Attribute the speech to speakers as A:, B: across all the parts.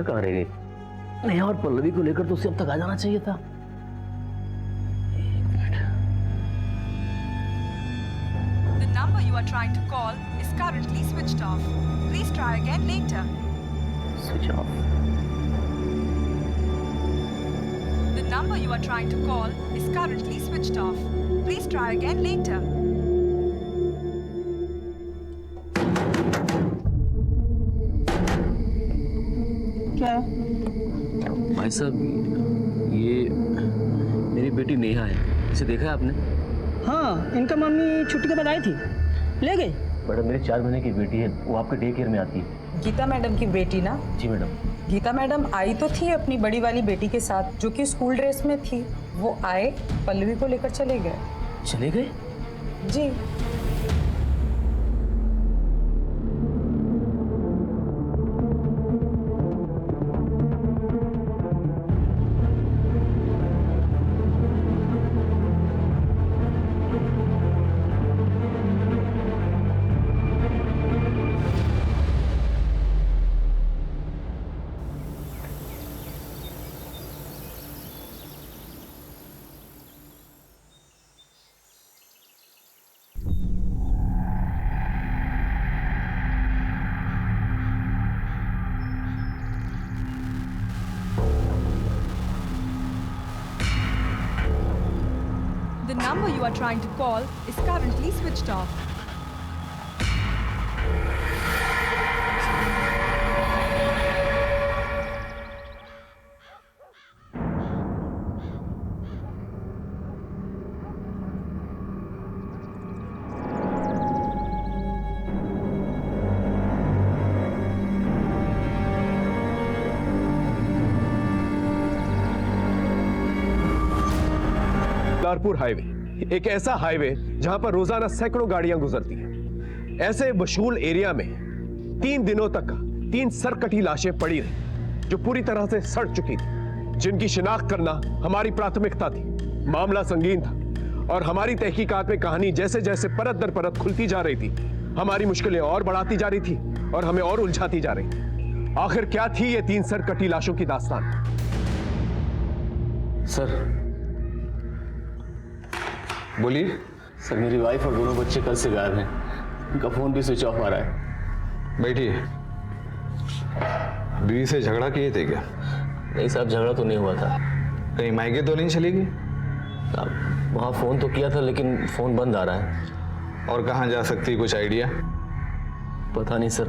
A: कहाँ रह गई? नेहा और पल्लवी को लेकर तो उसे अब तक आ जाना चाहिए था।
B: The number you are trying to call is currently switched off. Please try again later.
A: Switch off.
B: The number you are trying to call is currently switched off. Please try again later.
C: क्या?
A: भाई साहब, ये मेरी बेटी नेहा है। इसे देखा है आपने?
C: हाँ, इनका मम्मी छुट्टी के बाद आई थी, ले गई।
A: मैडम, मेरी 4 महीने की बेटी है, वो आपके डे केयर में आती है।
D: गीता मैडम की बेटी ना?
A: जी मैडम।
D: गीता मैडम आई तो थी अपनी बड़ी वाली बेटी के साथ, जो कि स्कूल ड्रेस में थी। वो आए, पल्लवी को लेकर चले गए।
A: चले गए?
D: जी।
B: The number you are trying to call is currently switched off.
E: Kartarpur highway एक ऐसा हाईवे जहां पर रोजाना सैकड़ों गाड़ियां गुजरती हैं। ऐसे मशहूर एरिया में 3 दिनों तक 3 सरकटी लाशें पड़ी रही जो पूरी तरह से सड़ चुकी थी, जिनकी शिनाख्त करना हमारी प्राथमिकता थी। मामला संगीन था और हमारी तहकीकात में कहानी जैसे जैसे परत दर परत खुलती जा रही थी, हमारी मुश्किलें और बढ़ाती जा रही थी और हमें और उलझाती जा रही थी। आखिर क्या थी ये 3 सरकटी लाशों की दास्तान?
A: सर,
F: बोलिए।
A: सर मेरी वाइफ और दोनों बच्चे कल से गायब हैं। उनका फोन भी स्विच ऑफ आ रहा है।
F: बैठिए। बीवी से झगड़ा किए थे क्या?
A: नहीं साहब, झगड़ा तो नहीं हुआ था।
F: कहीं मायके तो नहीं चली गई?
A: साहब, वहाँ फोन तो किया था लेकिन फोन बंद आ रहा है।
F: और कहाँ जा सकती, कुछ आइडिया?
A: पता नहीं सर,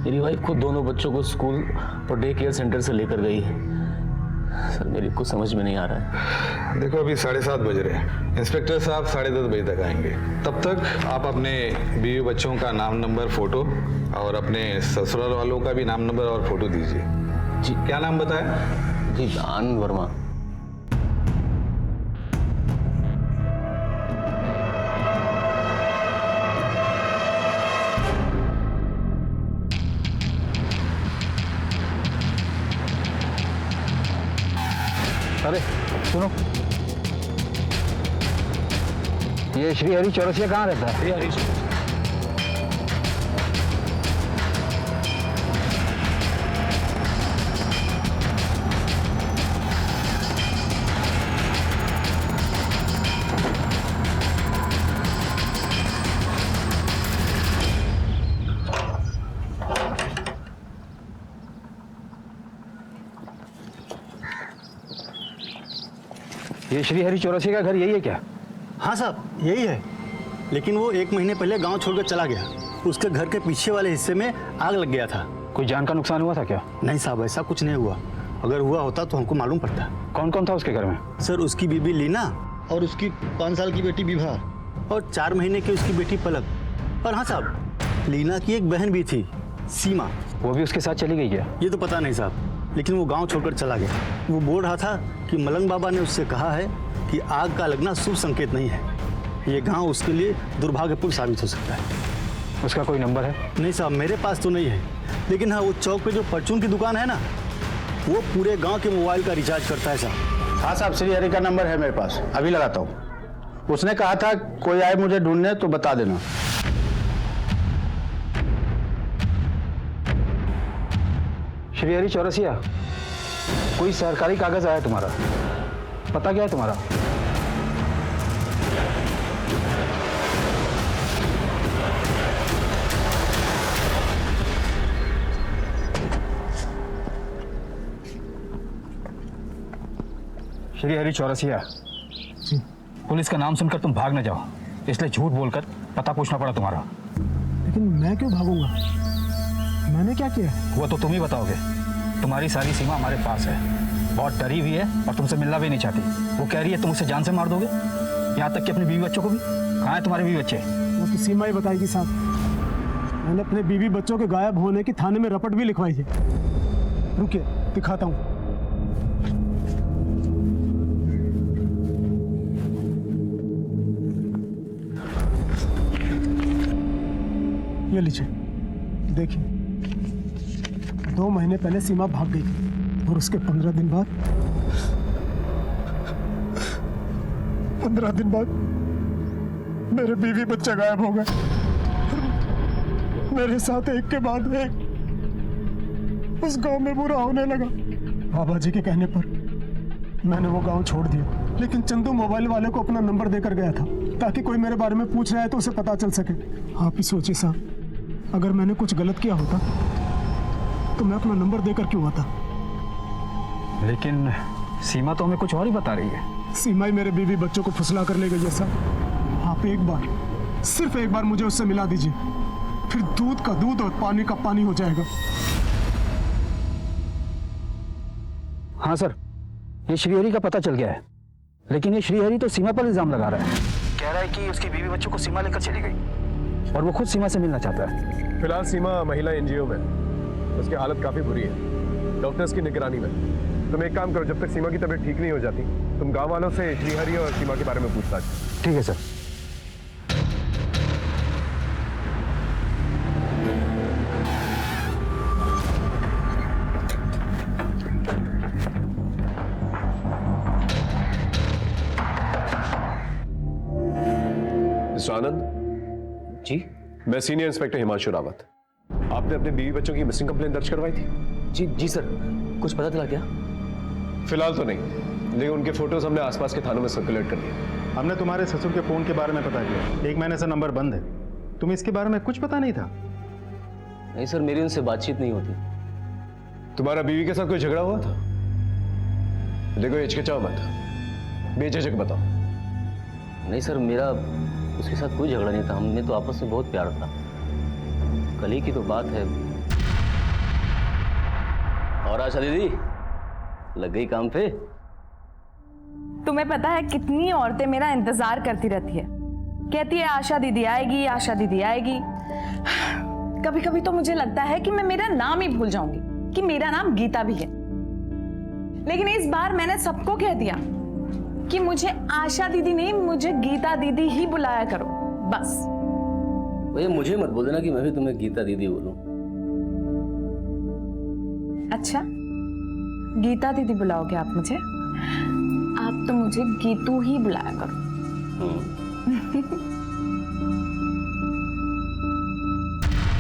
A: मेरी वाइफ खुद दोनों बच्चों को स्कूल और डे केयर सेंटर से लेकर गई है। सर मेरी कुछ समझ में नहीं आ रहा है।
F: देखो अभी 7:30 बज रहे हैं। इंस्पेक्टर साहब 10:30 बजे तक आएंगे। तब तक आप अपने बीवी बच्चों का नाम, नंबर, फोटो और अपने ससुराल वालों का भी नाम, नंबर और फोटो दीजिए।
A: जी।
F: क्या नाम बताया?
A: जी, आनंद वर्मा।
G: अरे सुनो, ये श्री हरि चौरसिया कहाँ रहता है?
A: श्री हरि।
G: ये श्री हरि चौरसिया का घर यही है क्या?
H: हाँ साहब, यही है, लेकिन वो 1 महीने पहले गांव छोड़कर चला गया। उसके घर के पीछे वाले हिस्से में आग लग गया था।
G: कोई जान का नुकसान हुआ था क्या?
H: नहीं साहब, ऐसा कुछ नहीं हुआ। अगर हुआ होता तो हमको मालूम पड़ता।
G: कौन कौन था उसके घर में?
H: सर, उसकी बीबी लीना और उसकी 5 साल की बेटी विभा और 4 महीने की उसकी बेटी पलक। और हाँ साहब, लीना की एक बहन भी थी, सीमा।
G: वो भी उसके साथ चली गई क्या?
H: ये तो पता नहीं साहब, लेकिन वो गांव छोड़कर चला गया। वो बोल रहा था कि मलंग बाबा ने उससे कहा है कि आग का लगना शुभ संकेत नहीं है। ये गांव उसके लिए दुर्भाग्यपूर्ण साबित हो सकता है।
G: उसका कोई नंबर है?
H: नहीं साहब, मेरे पास तो नहीं है, लेकिन हाँ, वो चौक पे जो परचून की दुकान है ना, वो पूरे गांव के मोबाइल का रिचार्ज करता है साहब।
G: हाँ साहब, श्री हरि का नंबर है मेरे पास, अभी लगाता हूँ। उसने कहा था कोई आए मुझे ढूंढने तो बता देना। श्रीहरि चौरसिया, कोई सरकारी कागज आया तुम्हारा? पता क्या है तुम्हारा?
I: श्रीहरि चौरसिया, पुलिस का नाम सुनकर तुम भाग न जाओ, इसलिए झूठ बोलकर पता पूछना पड़ा तुम्हारा।
J: लेकिन मैं क्यों भागूंगा? मैंने क्या किया?
I: वो तो तुम ही बताओगे। तुम्हारी सारी सीमा हमारे पास है, बहुत डरी हुई है और तुमसे मिलना भी नहीं चाहती। वो कह रही है तुम उसे जान से मार दोगे, यहाँ तक कि अपने बीवी बच्चों को भी। कहाँ है तुम्हारे बीवी बच्चे?
J: वो तो सीमा ही बताएगी साहब। मैंने अपने बीवी बच्चों के गायब होने की थाने में रपट भी लिखवाई है। रुकिए, दिखाता हूँ। ये लीजिए, देखिए। 2 महीने पहले सीमा भाग गई थी और उसके 15 दिन बाद 15 दिन बाद मेरे बीवी बच्चे गायब हो गए। मेरे साथ एक के बाद एक उस गांव में बुरा होने लगा। बाबा जी के कहने पर मैंने वो गांव छोड़ दिया, लेकिन चंदू मोबाइल वाले को अपना नंबर देकर गया था ताकि कोई मेरे बारे में पूछ रहा है तो उसे पता चल सके। आप ही सोचिए साहब, अगर मैंने कुछ गलत किया होता तो मैं अपना नंबर देकर क्यों आता?
I: लेकिन सीमा तो हमें कुछ और ही बता रही है।
J: सीमा ही मेरे बीवी बच्चों को फुसला कर ले गई है साहब। आप एक बार, सिर्फ एक बार मुझे उससे मिला दीजिए, फिर दूध का दूध और पानी का पानी हो जाएगा।
I: हाँ सर, ये श्रीहरि का पता चल गया है, लेकिन ये श्रीहरि तो सीमा पर इल्जाम लगा रहा है। कह रहा है कि उसकी बीवी बच्चों को सीमा लेकर चली गई और वो खुद सीमा से मिलना चाहता है।
E: फिलहाल सीमा महिला एनजीओ में, उसकी हालत काफी बुरी है, डॉक्टर्स की निगरानी में। तुम एक काम करो, जब तक सीमा की तबीयत ठीक नहीं हो जाती, तुम गांव वालों से श्रीहरि और सीमा के बारे में पूछताछ।
I: ठीक है सर।
E: मिस्टर आनंद
A: जी?
E: मैं सीनियर इंस्पेक्टर हिमांशु रावत। आपने अपने बीवी बच्चों की मिसिंग कंप्लेंट दर्ज करवाई थी?
A: जी सर, कुछ पता चला क्या?
E: फिलहाल तो नहीं, लेकिन उनके फोटोज हमने आसपास के थानों में सर्कुलेट कर दिए।
H: हमने तुम्हारे ससुर के फोन के बारे में पता किया, 1 महीने से नंबर बंद है। तुम्हें इसके बारे में कुछ पता नहीं था?
A: नहीं सर, मेरी उनसे बातचीत नहीं होती।
E: तुम्हारा बीवी के साथ कोई झगड़ा हुआ था? देखो हिचकिचाओ मत, बेझिझक बताओ।
A: नहीं सर, मेरा उसके साथ कोई झगड़ा नहीं था, हमने तो आपस में बहुत प्यार था। कल ही की तो बात है। और आशा दीदी लग गई काम पे?
K: तुम्हें पता है कितनी औरतें मेरा इंतजार करती रहती है, कहती है आशा दीदी आएगी, आशा दीदी आएगी। कभी कभी तो मुझे लगता है कि मैं मेरा नाम ही भूल जाऊंगी कि मेरा नाम गीता भी है। लेकिन इस बार मैंने सबको कह दिया कि मुझे आशा दीदी नहीं, मुझे गीता दीदी ही बुलाया करो, बस।
A: भैया मुझे मत बोल देना कि मैं भी तुम्हें गीता दीदी बोलूं।
K: अच्छा, गीता दीदी बुलाओगे आप मुझे? आप तो मुझे गीतू ही बुलाया करो।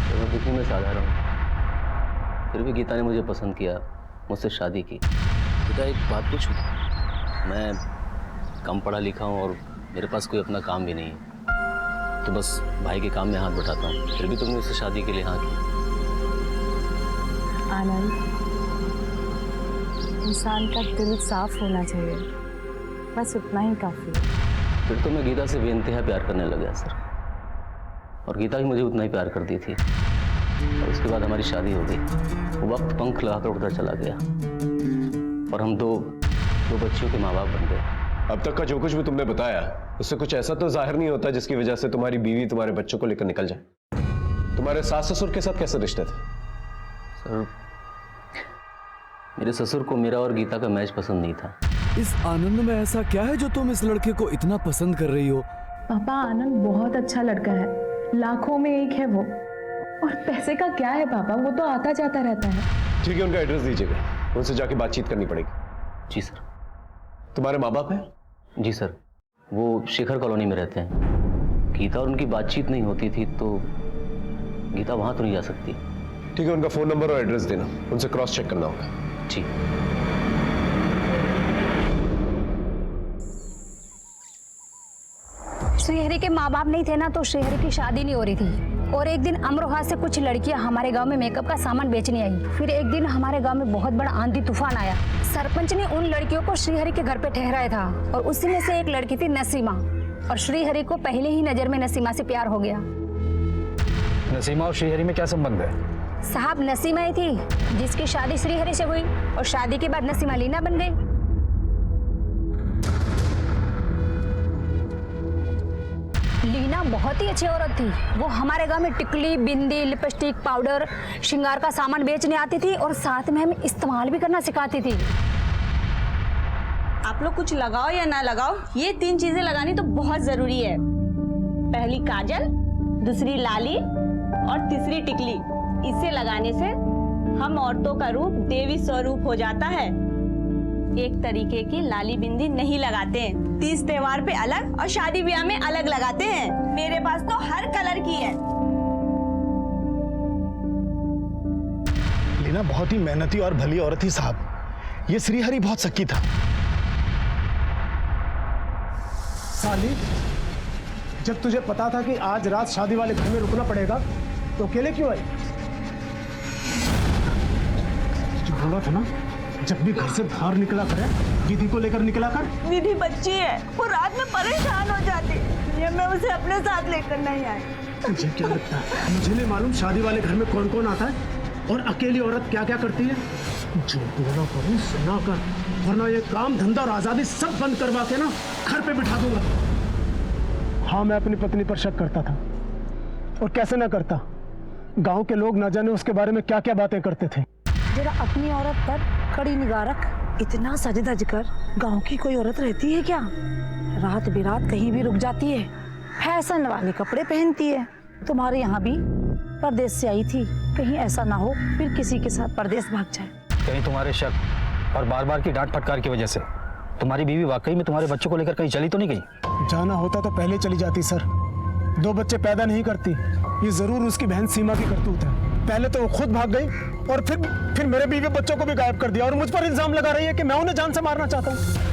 A: तो दिखने में साधारण, फिर भी गीता ने मुझे पसंद किया, मुझसे शादी की। गीता एक बात पूछूं? मैं कम पढ़ा लिखा हूँ और मेरे पास कोई अपना काम भी नहीं है, तो बस भाई के काम में हाथ बटाता हूँ, फिर भी तुमने उससे शादी के लिए हाँ की।
K: आनंद, इंसान का दिल साफ होना चाहिए, बस उतना ही काफी है।
A: फिर तो मैं गीता से बेइंतहा प्यार करने लग गया सर, और गीता भी मुझे उतना ही प्यार करती थी। और उसके बाद हमारी शादी हो गई, वो वक्त पंख लगाकर उड़ता चला गया और हम दो बच्चियों के माँ बाप बन गए।
E: अब तक का जो कुछ भी तुमने बताया, उससे कुछ ऐसा तो जाहिर नहीं होता जिसकी वजह से तुम्हारी बीवी तुम्हारे बच्चों को लेकर निकल जाए। तुम्हारे सास ससुर के साथ कैसे रिश्ते थे?
A: सर, मेरे ससुर को मेरा और गीता का मैच पसंद नहीं था।
L: इस आनंद में ऐसा क्या है जो तुम इस लड़के को इतना पसंद कर रही हो?
K: पापा, आनंद बहुत अच्छा लड़का है, लाखों में एक है वो। और पैसे का क्या है पापा, वो तो आता जाता रहता है।
E: ठीक है, उनका एड्रेस दीजिएगा, उनसे जाके बातचीत करनी पड़ेगी।
A: जी सर।
E: तुम्हारे माँ बाप हैं?
A: जी सर, वो शेखर कॉलोनी में रहते हैं। गीता और उनकी बातचीत नहीं होती थी, तो गीता वहां तो नहीं जा सकती।
E: ठीक है, उनका फोन नंबर और एड्रेस देना, उनसे क्रॉस चेक करना होगा।
A: ठीक।
M: श्रीहरि के माँ बाप नहीं थे ना, तो श्रीहरि की शादी नहीं हो रही थी। और एक दिन अमरोहा से कुछ लड़कियां हमारे गांव में मेकअप का सामान बेचने आई। फिर एक दिन हमारे गांव में बहुत बड़ा आंधी तूफान आया। सरपंच ने उन लड़कियों को श्रीहरि के घर पे ठहराया था और उसी में से एक लड़की थी नसीमा। और श्रीहरि को पहले ही नजर में नसीमा से प्यार हो गया।
I: नसीमा और श्रीहरि में क्या संबंध है?
M: साहब, नसीमा ही थी जिसकी शादी श्रीहरि से हुई और शादी के बाद नसीमा लीना बन गई। लीना बहुत ही अच्छी औरत थी। वो हमारे गांव में टिकली, बिंदी, लिपस्टिक, पाउडर, श्रृंगार का सामान बेचने आती थी और साथ में हमें इस्तेमाल भी करना सिखाती थी।
K: आप लोग कुछ लगाओ या ना लगाओ, ये 3 चीजें लगानी तो बहुत जरूरी है। पहली काजल, दूसरी लाली और तीसरी टिकली। इसे लगाने से हम औरतों का रूप देवी स्वरूप हो जाता है। एक तरीके की लाली बिंदी नहीं लगाते हैं, तीज त्योहार पे अलग और शादी ब्याह में अलग लगाते हैं। मेरे पास तो हर कलर की है।
J: लीना बहुत ही मेहनती और भली औरत थी साहब। ये श्रीहरि बहुत शक्की था। साली, जब तुझे पता था कि आज रात शादी वाले घर में रुकना पड़ेगा तो अकेले क्यों आई? जो बोला था ना, जब भी घर से बाहर निकला करे विधि को लेकर निकला कर।
K: विधि बच्ची है, वो रात में परेशान हो जाती है। ये मैं उसे अपने साथ लेकर नहीं आई।
J: मुझे क्या लगता है, मुझे नहीं मालूम शादी वाले घर में कौन कौन आता है और अकेली औरत क्या क्या करती है। जो बोला करूं सुना कर, वरना ये काम धंधा और आजादी सब बंद करवा के ना घर पे बिठा दूंगा। हाँ, मैं अपनी पत्नी पर शक करता था, और कैसे ना करता। गांव के लोग ना जाने उसके बारे में क्या क्या बातें करते थे।
N: जरा अपनी औरत पर कड़ी निगाह रख। इतना सज धज कर गांव की कोई औरत रहती है क्या? रात बिरात कहीं भी रुक जाती है, फैशन वाले कपड़े पहनती है। तुम्हारे यहाँ भी परदेश से आई थी, कहीं ऐसा ना हो फिर किसी के साथ परदेश भाग जाए।
I: कहीं तुम्हारे शक और बार बार की डांट फटकार की वजह से तुम्हारी बीवी वाकई में तुम्हारे बच्चों को लेकर कहीं चली तो नहीं गई?
J: जाना होता तो पहले चली जाती सर। 2 बच्चे पैदा नहीं करती, ये जरूर उसकी बहन सीमा की करतूत है। पहले तो वो खुद भाग गई और फिर मेरे बीवी बच्चों को भी गायब कर दिया और मुझ पर इल्जाम लगा रही है कि मैं उन्हें जान से मारना चाहता हूँ।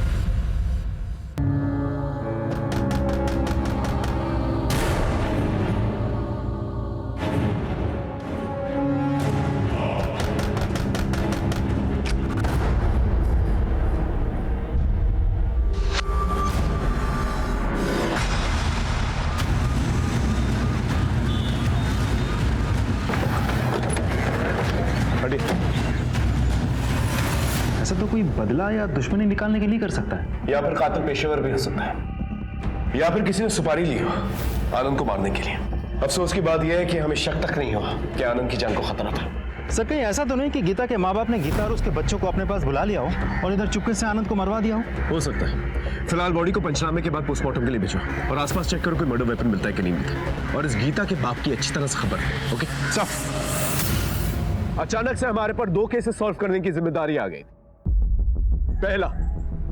H: ऐसा तो कोई बदला या दुश्मनी निकालने के लिए कर सकता है,
E: या फिर कातिल पेशेवर भी हो सकता है, या फिर किसी ने सुपारी ली हो आनंद को मारने के लिए। अफसोस की बात यह है कि हमें शक तक नहीं हुआ कि आनंद की जान को खतरा था।
H: सर, कहीं ऐसा तो नहीं कि गीता के माँ बाप ने गीता और उसके बच्चों को अपने पास बुला लिया हो और इधर चुपके से आनंद को मरवा दिया हो
E: सकता है। फिलहाल बॉडी को पंचनामे के बाद पोस्टमार्टम के लिए भेजो और आसपास चेक करो कोई मर्डर वेपन मिलता है कि नहीं मिलता। और इस गीता के बाप की अच्छी तरह से खबर है। ओके साफ। अचानक से हमारे पर 2 केसेस सॉल्व करने की जिम्मेदारी आ गई। पहला,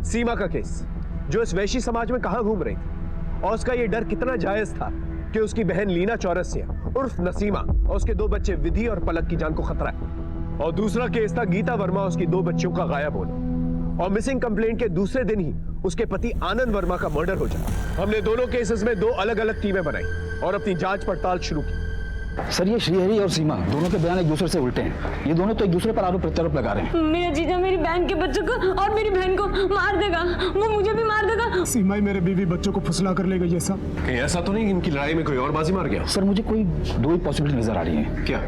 E: सीमा का केस, जो इस वैश्य समाज में कहां घूम रही थी और उसका ये डर कितना जायज था कि उसकी बहन लीना चौरसिया उर्फ नसीमा और उसके 2 बच्चे विधि और पलक की जान को खतरा है। और दूसरा केस था गीता वर्मा और उसकी 2 बच्चियों का गायब होना और मिसिंग कंप्लेंट के दूसरे दिन ही उसके पति आनंद वर्मा का मर्डर हो जाना। हमने दोनों केसेस में 2 अलग अलग टीमें बनाई और अपनी जांच पड़ताल शुरू की।
I: सर, ये श्रीहरि और सीमा दोनों के बयान एक दूसरे से उल्टे हैं। ये दोनों तो एक दूसरे पर आरोप प्रत्यारोप लगा रहे हैं।
K: मेरा जीजा मेरी बहन के बच्चों को और मेरी बहन को मार देगा, वो मुझे भी मार देगा।
J: सीमा ही मेरे बीवी बच्चों को फुसला कर ले गई। ऐसा
E: कहीं ऐसा तो नहीं कि इनकी लड़ाई में कोई और बाजी मार गया?
I: सर, मुझे कोई 2 ही पॉसिबिलिटी नजर आ रही है।
E: क्या?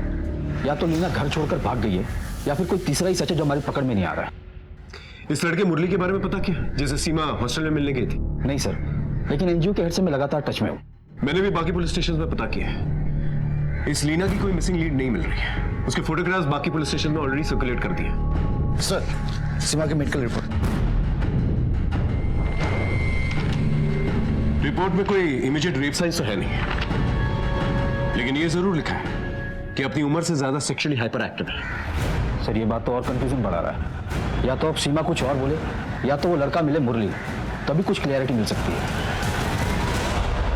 I: या तो लीना घर छोड़कर भाग गई है या फिर कोई तीसरा ही सच है जो हमारी पकड़ में नहीं आ रहा है।
E: इस लड़के मुरली के बारे में पता क्या, जिसे सीमा हॉस्टल में मिलने गई थी?
I: नहीं सर, लेकिन एनजीओ के हेड से मैं लगातार टच में हूँ।
E: मैंने भी बाकी पुलिस स्टेशन में पता किया है। इस लीना की कोई मिसिंग लीड नहीं मिल रही है। उसके फोटोग्राफ्स बाकी पुलिस स्टेशन में ऑलरेडी सर्कुलेट कर दिए।
I: सर, सीमा की मेडिकल
E: रिपोर्ट में कोई इमीडिएट रेप साइंस तो है नहीं, लेकिन ये जरूर लिखा है कि अपनी उम्र से ज्यादा सेक्सुअली हाइपर एक्टिव है।
I: सर, ये बात तो और कंफ्यूजन बढ़ा रहा है। या तो अब सीमा कुछ और बोले या तो वो लड़का मिले मुरली, तभी कुछ क्लैरिटी मिल सकती है।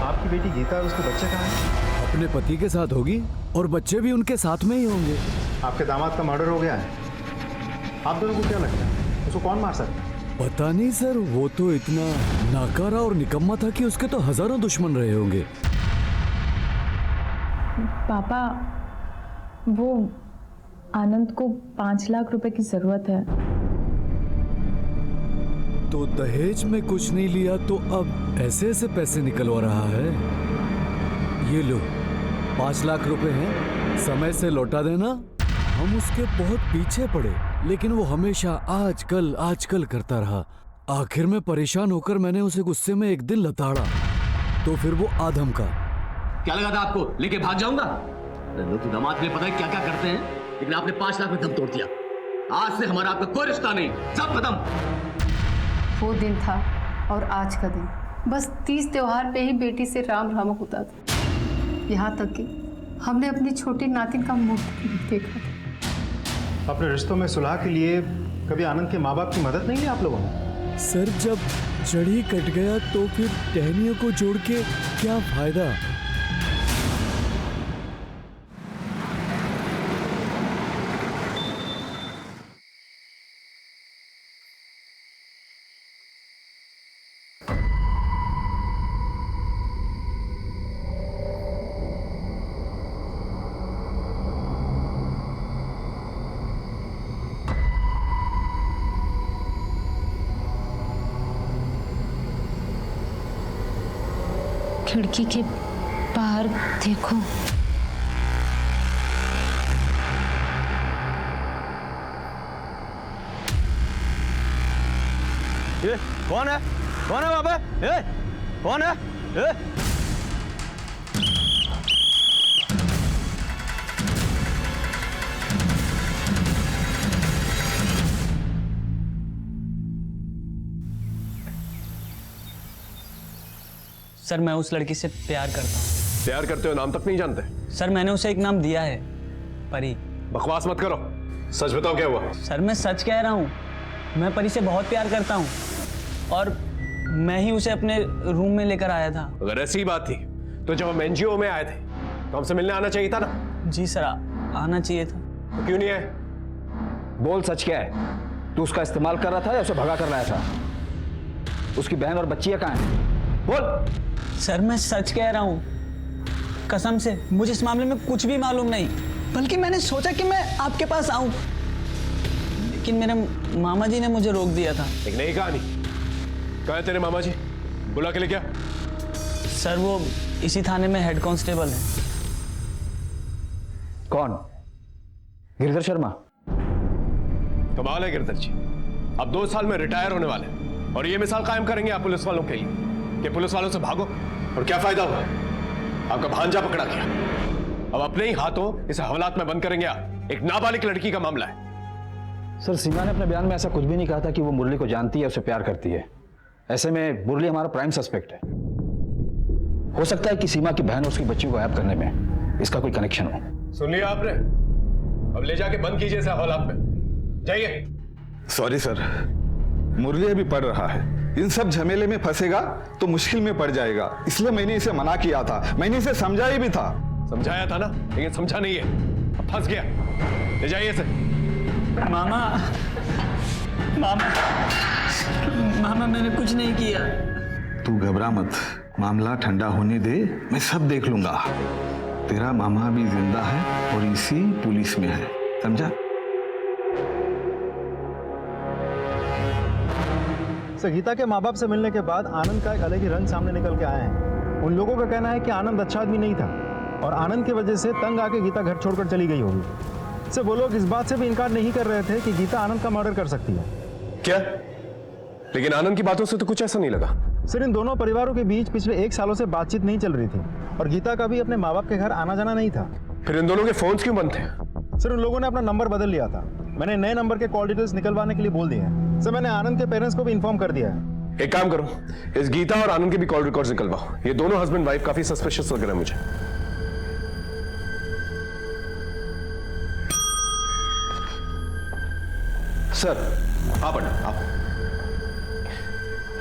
H: आपकी बेटी गीता और उसके बच्चे कहाँ हैं?
L: अपने पति के साथ होगी और बच्चे भी उनके साथ में ही होंगे।
O: आपके दामाद का मर्डर हो गया है। आप दोनों को क्या लगता है उसको कौन मार सकता है?
L: पता नहीं सर, वो तो इतना नाकारा और निकम्मा था कि उसके तो हजारों दुश्मन रहे होंगे।
K: पापा, वो आनंद को 5 लाख रुपए की जरूरत है।
L: तो दहेज में कुछ नहीं लिया तो अब ऐसे ऐसे पैसे निकलवा रहा है। ये लो 5 लाख रुपए हैं, समय से लौटा देना। हम उसके बहुत पीछे पड़े, लेकिन वो हमेशा आजकल करता रहा। आखिर में परेशान होकर मैंने उसे गुस्से में एक दिन लताड़ा, तो फिर वो आधम का।
A: क्या लगा था आपको लेके भाग जाऊंगा? लोग दामाद ने पता है क्या क्या करते हैं, लेकिन आपने 5 लाख में दम तोड़ दिया। आज से हमारा आपका कोई रिश्ता नहीं, सब खत्म।
P: वो दिन था और आज का दिन, बस 30 त्योहार पे ही बेटी से राम राम होता था। यहाँ तक कि हमने अपनी छोटी नातिन का मुंह नहीं देखा था।
O: अपने रिश्तों में सुलह के लिए कभी आनंद के माँ बाप की मदद नहीं ली आप लोगों ने?
L: सर, जब जड़ ही कट गया तो फिर टहनियों को जोड़ के क्या फायदा।
M: खिड़की के बाहर देखो।
I: ये कौन है? कौन है वहां पे? ए, कौन है? ए?
Q: सर, मैं उस लड़की से प्यार करता हूँ।
E: प्यार करते हो? नाम तक नहीं जानते?
Q: सर, मैंने उसे एक नाम दिया है, परी।
E: बकवास मत करो, सच बताओ क्या हुआ?
Q: सर, मैं सच कह रहा हूँ, मैं परी से बहुत प्यार करता हूँ और मैं ही उसे अपने रूम में लेकर आया था।
E: अगर ऐसी बात थी तो जब हम एनजीओ में आए थे तो हमसे मिलने आना चाहिए था ना?
Q: जी सर, आना चाहिए था।
E: तो क्यों नहीं आए?
I: बोल, सच क्या है? तू उसका इस्तेमाल कर रहा था या उसे भगा कर लाया था? उसकी बहन और बच्चियां कहाँ हैं? बोल।
Q: सर, मैं सच कह रहा हूँ, कसम से। मुझे इस मामले में कुछ भी मालूम नहीं, बल्कि मैंने सोचा कि मैं आपके पास आऊं, लेकिन मेरे मामा जी ने मुझे रोक दिया था।
E: एक नई कहानी। कहाँ है तेरे मामा जी? बुला के ले क्या?
Q: सर, वो इसी थाने में हेड कांस्टेबल है।
I: कौन? गिरधर शर्मा?
E: कमाल है गिरधर जी, अब 2 साल में रिटायर होने वाले हैं और ये मिसाल कायम करेंगे आप पुलिस वालों के लिए कि पुलिस वालों से भागो। और क्या फायदा हुआ? आपका भांजा पकड़ा गया, अब अपने ही हाथों इसे हवालात में बंद करेंगे आप। एक नाबालिग लड़की का मामला है।
I: सर, सीमा ने अपने बयान में ऐसा कुछ भी नहीं कहा था कि वो मुरली को जानती है, उसे प्यार करती है। ऐसे में मुरली हमारा प्राइम सस्पेक्ट है। हो सकता है कि सीमा की बहन और उसकी बच्ची को गायब करने में इसका कोई कनेक्शन हो।
E: सुन लिया आपने? अब ले जाके बंद कीजिए इसे हवालात में, जाइए।
F: सॉरी सर, मुरली अभी पढ़ रहा है, इन सब झमेले में फंसेगा तो मुश्किल में पड़ जाएगा, इसलिए मैंने इसे मना किया था, मैंने इसे समझाया भी था।
E: समझाया था ना, लेकिन समझा नहीं है, अब फंस गया। ले जाइए इसे।
Q: मामा, मामा, मैंने कुछ नहीं किया।
F: तू घबरा मत, मामला ठंडा होने दे, मैं सब देख लूंगा। तेरा मामा भी जिंदा है और इसी पुलिस में है, समझा?
O: गीता के माँ बाप से मिलने के बाद आनंद का एक अलग ही रंग सामने निकल के आए हैं। उन लोगों का कहना है कि आनंद अच्छा आदमी नहीं था और आनंद की वजह से तंग आके गीता घर छोड़कर चली गई होगी। से वो लोग इस बात से भी इनकार नहीं कर रहे थे कि गीता आनंद का मर्डर कर सकती है।
E: क्या? लेकिन आनंद की बातों से तो कुछ ऐसा नहीं लगा।
O: सर, इन दोनों परिवारों के बीच पिछले 1 सालों से बातचीत नहीं चल रही थी और गीता का भी अपने माँ बाप के घर आना जाना नहीं था।
E: फिर इन दोनों के फोन्स क्यों बंद थे?
O: सर, उन लोगों ने अपना नंबर बदल लिया था। मैंने नए नंबर के कॉल डिटेल्स निकलवाने के लिए बोल दिए हैं। सर, मैंने आनंद के पेरेंट्स को भी इन्फॉर्म कर दिया है।
E: एक काम करो, इस गीता और आनंद के भी कॉल रिकॉर्ड्स निकलवाओ। ये दोनों हस्बैंड वाइफ काफी सस्पिशियस लग रहे हैं मुझे।
I: सर।
E: हाँ पंडित, आप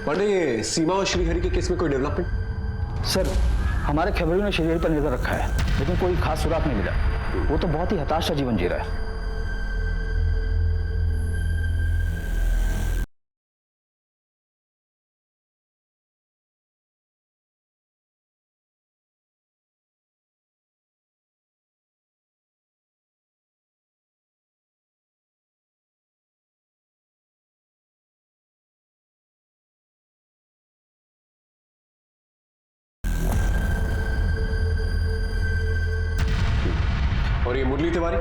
E: पंडित, सीमा और श्रीहरि के केस में कोई डेवलपमेंट?
I: सर, हमारे खबरों ने श्रीहरि पर नजर रखा है, लेकिन कोई खास सुराग नहीं मिला। वो तो बहुत ही हताश सा जीवन जी रहा है।
E: और ये मुरली तिवारी?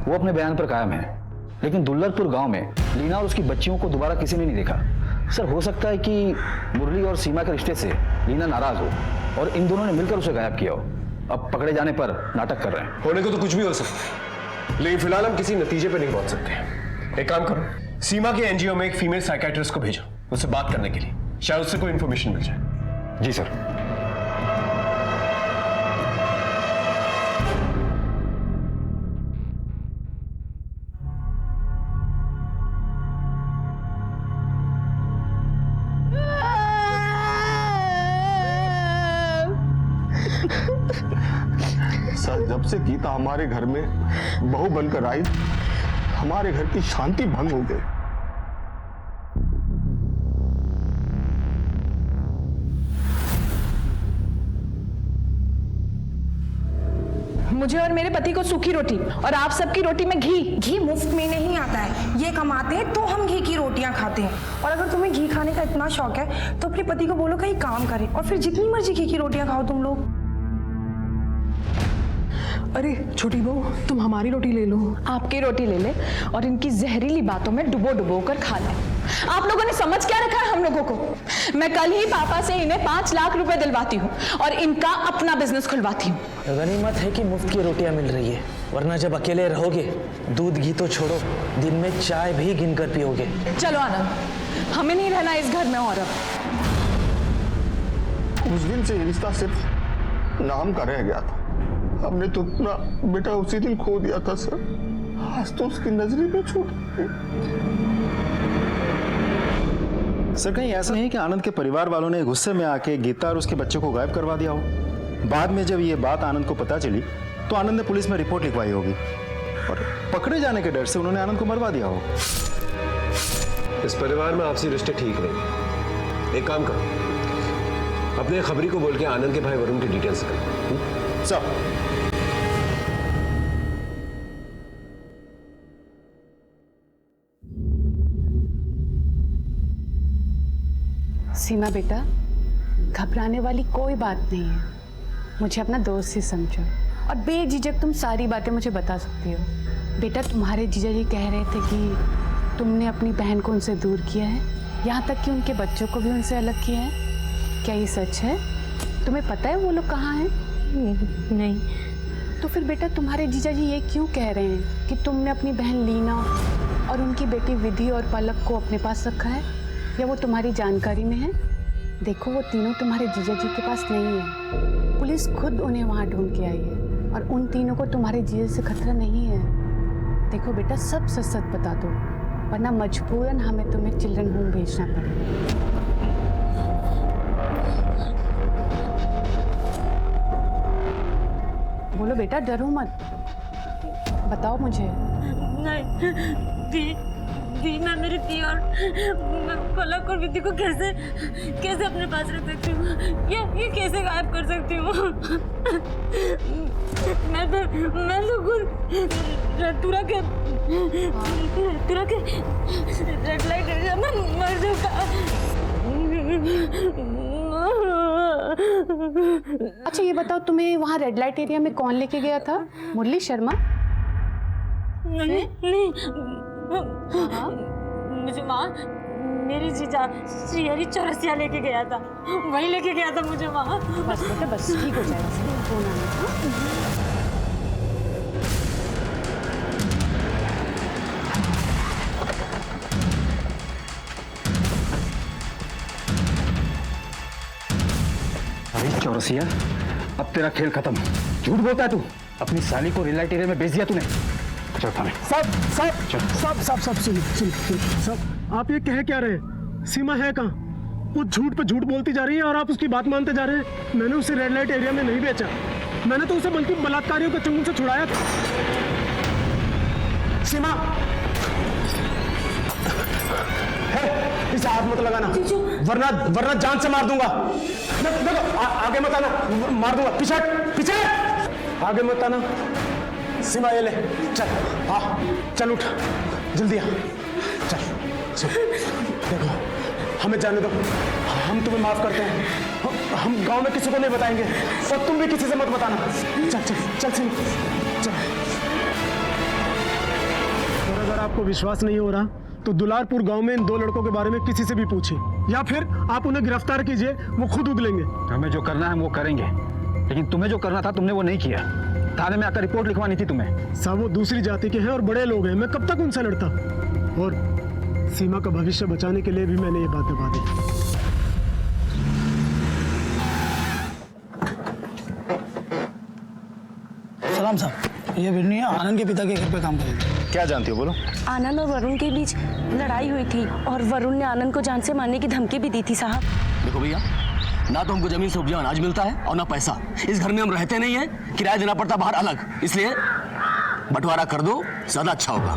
I: वो अपने बयान पर कायम है, लेकिन दुल्लरपुर गांव में लीना और उसकी बच्चियों को दोबारा किसी ने नहीं देखा। सर, हो सकता है कि मुरली और सीमा के रिश्ते से लीना नाराज हो और इन दोनों ने मिलकर उसे गायब किया हो। अब पकड़े जाने पर नाटक कर रहे हैं।
E: होने को तो कुछ भी हो सकता है, लेकिन फिलहाल हम किसी नतीजे पे नहीं पहुंच सकते। एक काम करो, सीमा के एनजीओ में एक फीमेल साइकियाट्रिस्ट को भेजो उससे बात करने के लिए, शायद उससे कोई इंफॉर्मेशन मिल जाए।
I: जी सर।
J: सर, जब से गीता हमारे घर में बहू बनकर आई, हमारे घर की शांति भंग हो गई।
K: मुझे और मेरे पति को सूखी रोटी और आप सबकी रोटी में घी।
R: घी मुफ्त में नहीं आता है, ये कमाते हैं तो हम घी की रोटियां खाते हैं। और अगर तुम्हें घी खाने का इतना शौक है तो अपने पति को बोलो कहीं काम करे और फिर जितनी मर्जी घी की रोटियां खाओ तुम लोग।
K: अरे छोटी बहू, तुम हमारी रोटी ले लो। आपकी रोटी ले ले और इनकी जहरीली बातों में डुबो डुबो कर खा ले। आप लोगों ने समझ क्या रखा है हम लोगों को? मैं कल ही पापा से इन्हें 5 लाख रुपए दिलवाती हूँ और इनका अपना बिजनेस खुलवाती हूँ।
Q: गनीमत है कि मुफ्त की रोटियां मिल रही है, वरना जब अकेले रहोगे दूध घी तो छोड़ो, दिन में चाय भी गिन कर पियोगे।
K: चलो आनंद, हमें नहीं रहना इस घर में और अब।
J: उस दिन से ये रिश्ता सिर्फ नाम का रह गया था। हमने तो अपना बेटा उसी दिन खो दिया था सर। आज तो उसकी नजरी में छूट गई।
O: सर, कहीं ऐसा नहीं कि आनंद के परिवार वालों ने गुस्से में आके गीता और उसके बच्चों को गायब करवा दिया हो? बाद में जब ये बात आनंद को पता चली तो आनंद ने पुलिस में रिपोर्ट लिखवाई होगी और पकड़े जाने के डर से उन्होंने आनंद को मरवा दिया हो।
E: इस परिवार में आपसी रिश्ते ठीक नहीं। एक काम करो, अपने खबरी को बोल के आनंद के भाई वरुण की डिटेल्स कर।
O: सर,
B: सीमा बेटा, घबराने वाली कोई बात नहीं है। मुझे अपना दोस्त ही समझो और बेझिझक तुम सारी बातें मुझे बता सकती हो। बेटा, तुम्हारे जीजा जी कह रहे थे कि तुमने अपनी बहन को उनसे दूर किया है, यहाँ तक कि उनके बच्चों को भी उनसे अलग किया है। क्या ये सच है? तुम्हें पता है वो लोग कहाँ हैं? नहीं। तो फिर बेटा तुम्हारे जीजा जी ये क्यों कह रहे हैं कि तुमने अपनी बहन लीना और उनकी बेटी विधि और पलक को अपने पास रखा है, या वो तुम्हारी जानकारी में है? देखो, वो तीनों तुम्हारे जीजा जी के पास नहीं है। पुलिस खुद उन्हें वहाँ ढूंढ के आई है और उन तीनों को तुम्हारे जीजा से खतरा नहीं है। देखो बेटा, सब सच सच बता दो, वरना मजबूरन हमें तुम्हें चिल्ड्रन होम भेजना पड़ेगा। बोलो बेटा, डरो मत, बताओ मुझे।
S: नहीं, दीना मेरी थी और मैं पलक और विधि को कैसे अपने पास रख सकती हूँ? ये कैसे गायब कर सकती हूँ? मैं तो खुद तुरा के रेड लाइट एरिया में मर चुका।
B: अच्छा ये बताओ, तुम्हें वहाँ रेड लाइट एरिया में कौन लेके गया था? मुरली शर्मा?
S: नहीं। मुझे माँ, मेरी जीजा श्रीहरि चौरसिया लेके गया था, वहीं लेके गया था मुझे माँ।
B: बस बेटा बस, ठीक हो जाएगा।
I: अरे चौरसिया, अब तेरा खेल खत्म। झूठ बोलता है तू। अपनी साली को रेड लाइट एरिया में बेच दिया तूने। चल थाने।
J: सब सुनिए। सब आप ये कह क्या रहे हैं? सीमा है कहाँ? वो झूठ पे झूठ बोलती जा रही है और आप उसकी बात मानते जा रहे हैं। मैंने उसे रेड लाइट एरिया में नहीं बेचा, मैंने तो उसे बल्कि बलात्कारियों के चंगुल से छुड़ाया था। सीमा, इसे हाथ मत लगाना, वरना जान से मार दूंगा। देखो, आगे मत आना, मार दूंगा। पीछे आगे मत आना। सीमा ये ले, चल। हाँ चल, उठ जल्दी आ, चल। देखो, हमें जाने दो। हम तुम्हें माफ करते हैं। हम गांव में किसी को नहीं बताएंगे और तुम भी किसी से मत बताना। चल चल चल चल चल। और अगर आपको विश्वास नहीं हो रहा तो दुलारपुर गांव में इन 2 लड़कों के बारे में किसी से भी पूछिए, या फिर आप उन्हें गिरफ्तार कीजिए, वो खुद उगलेंगे।
I: हमें जो करना है वो करेंगे, लेकिन तुम्हें जो करना था तुमने वो नहीं किया। थाने में आकर रिपोर्ट लिखवानी थी तुम्हें।
J: साहब वो दूसरी जाति के हैं और बड़े लोग हैं, मैं कब तक उनसे लड़ता। और सीमा का भविष्य बचाने के लिए भी मैंने ये बात दबा दी।
C: सलाम साहब, ये बिरनिया आनंद के पिता के घर पे काम करेगी।
I: क्या जानती हो बोलो?
T: आनंद और वरुण के बीच लड़ाई हुई थी और वरुण ने आनंद को जान से मारने की धमकी भी दी थी साहब।
A: देखो भैया, ना तो हमको जमीन से उपजा अनाज मिलता है और ना पैसा। इस घर में हम रहते नहीं हैं, किराया देना पड़ता बाहर अलग, इसलिए बंटवारा कर दो, ज्यादा अच्छा होगा।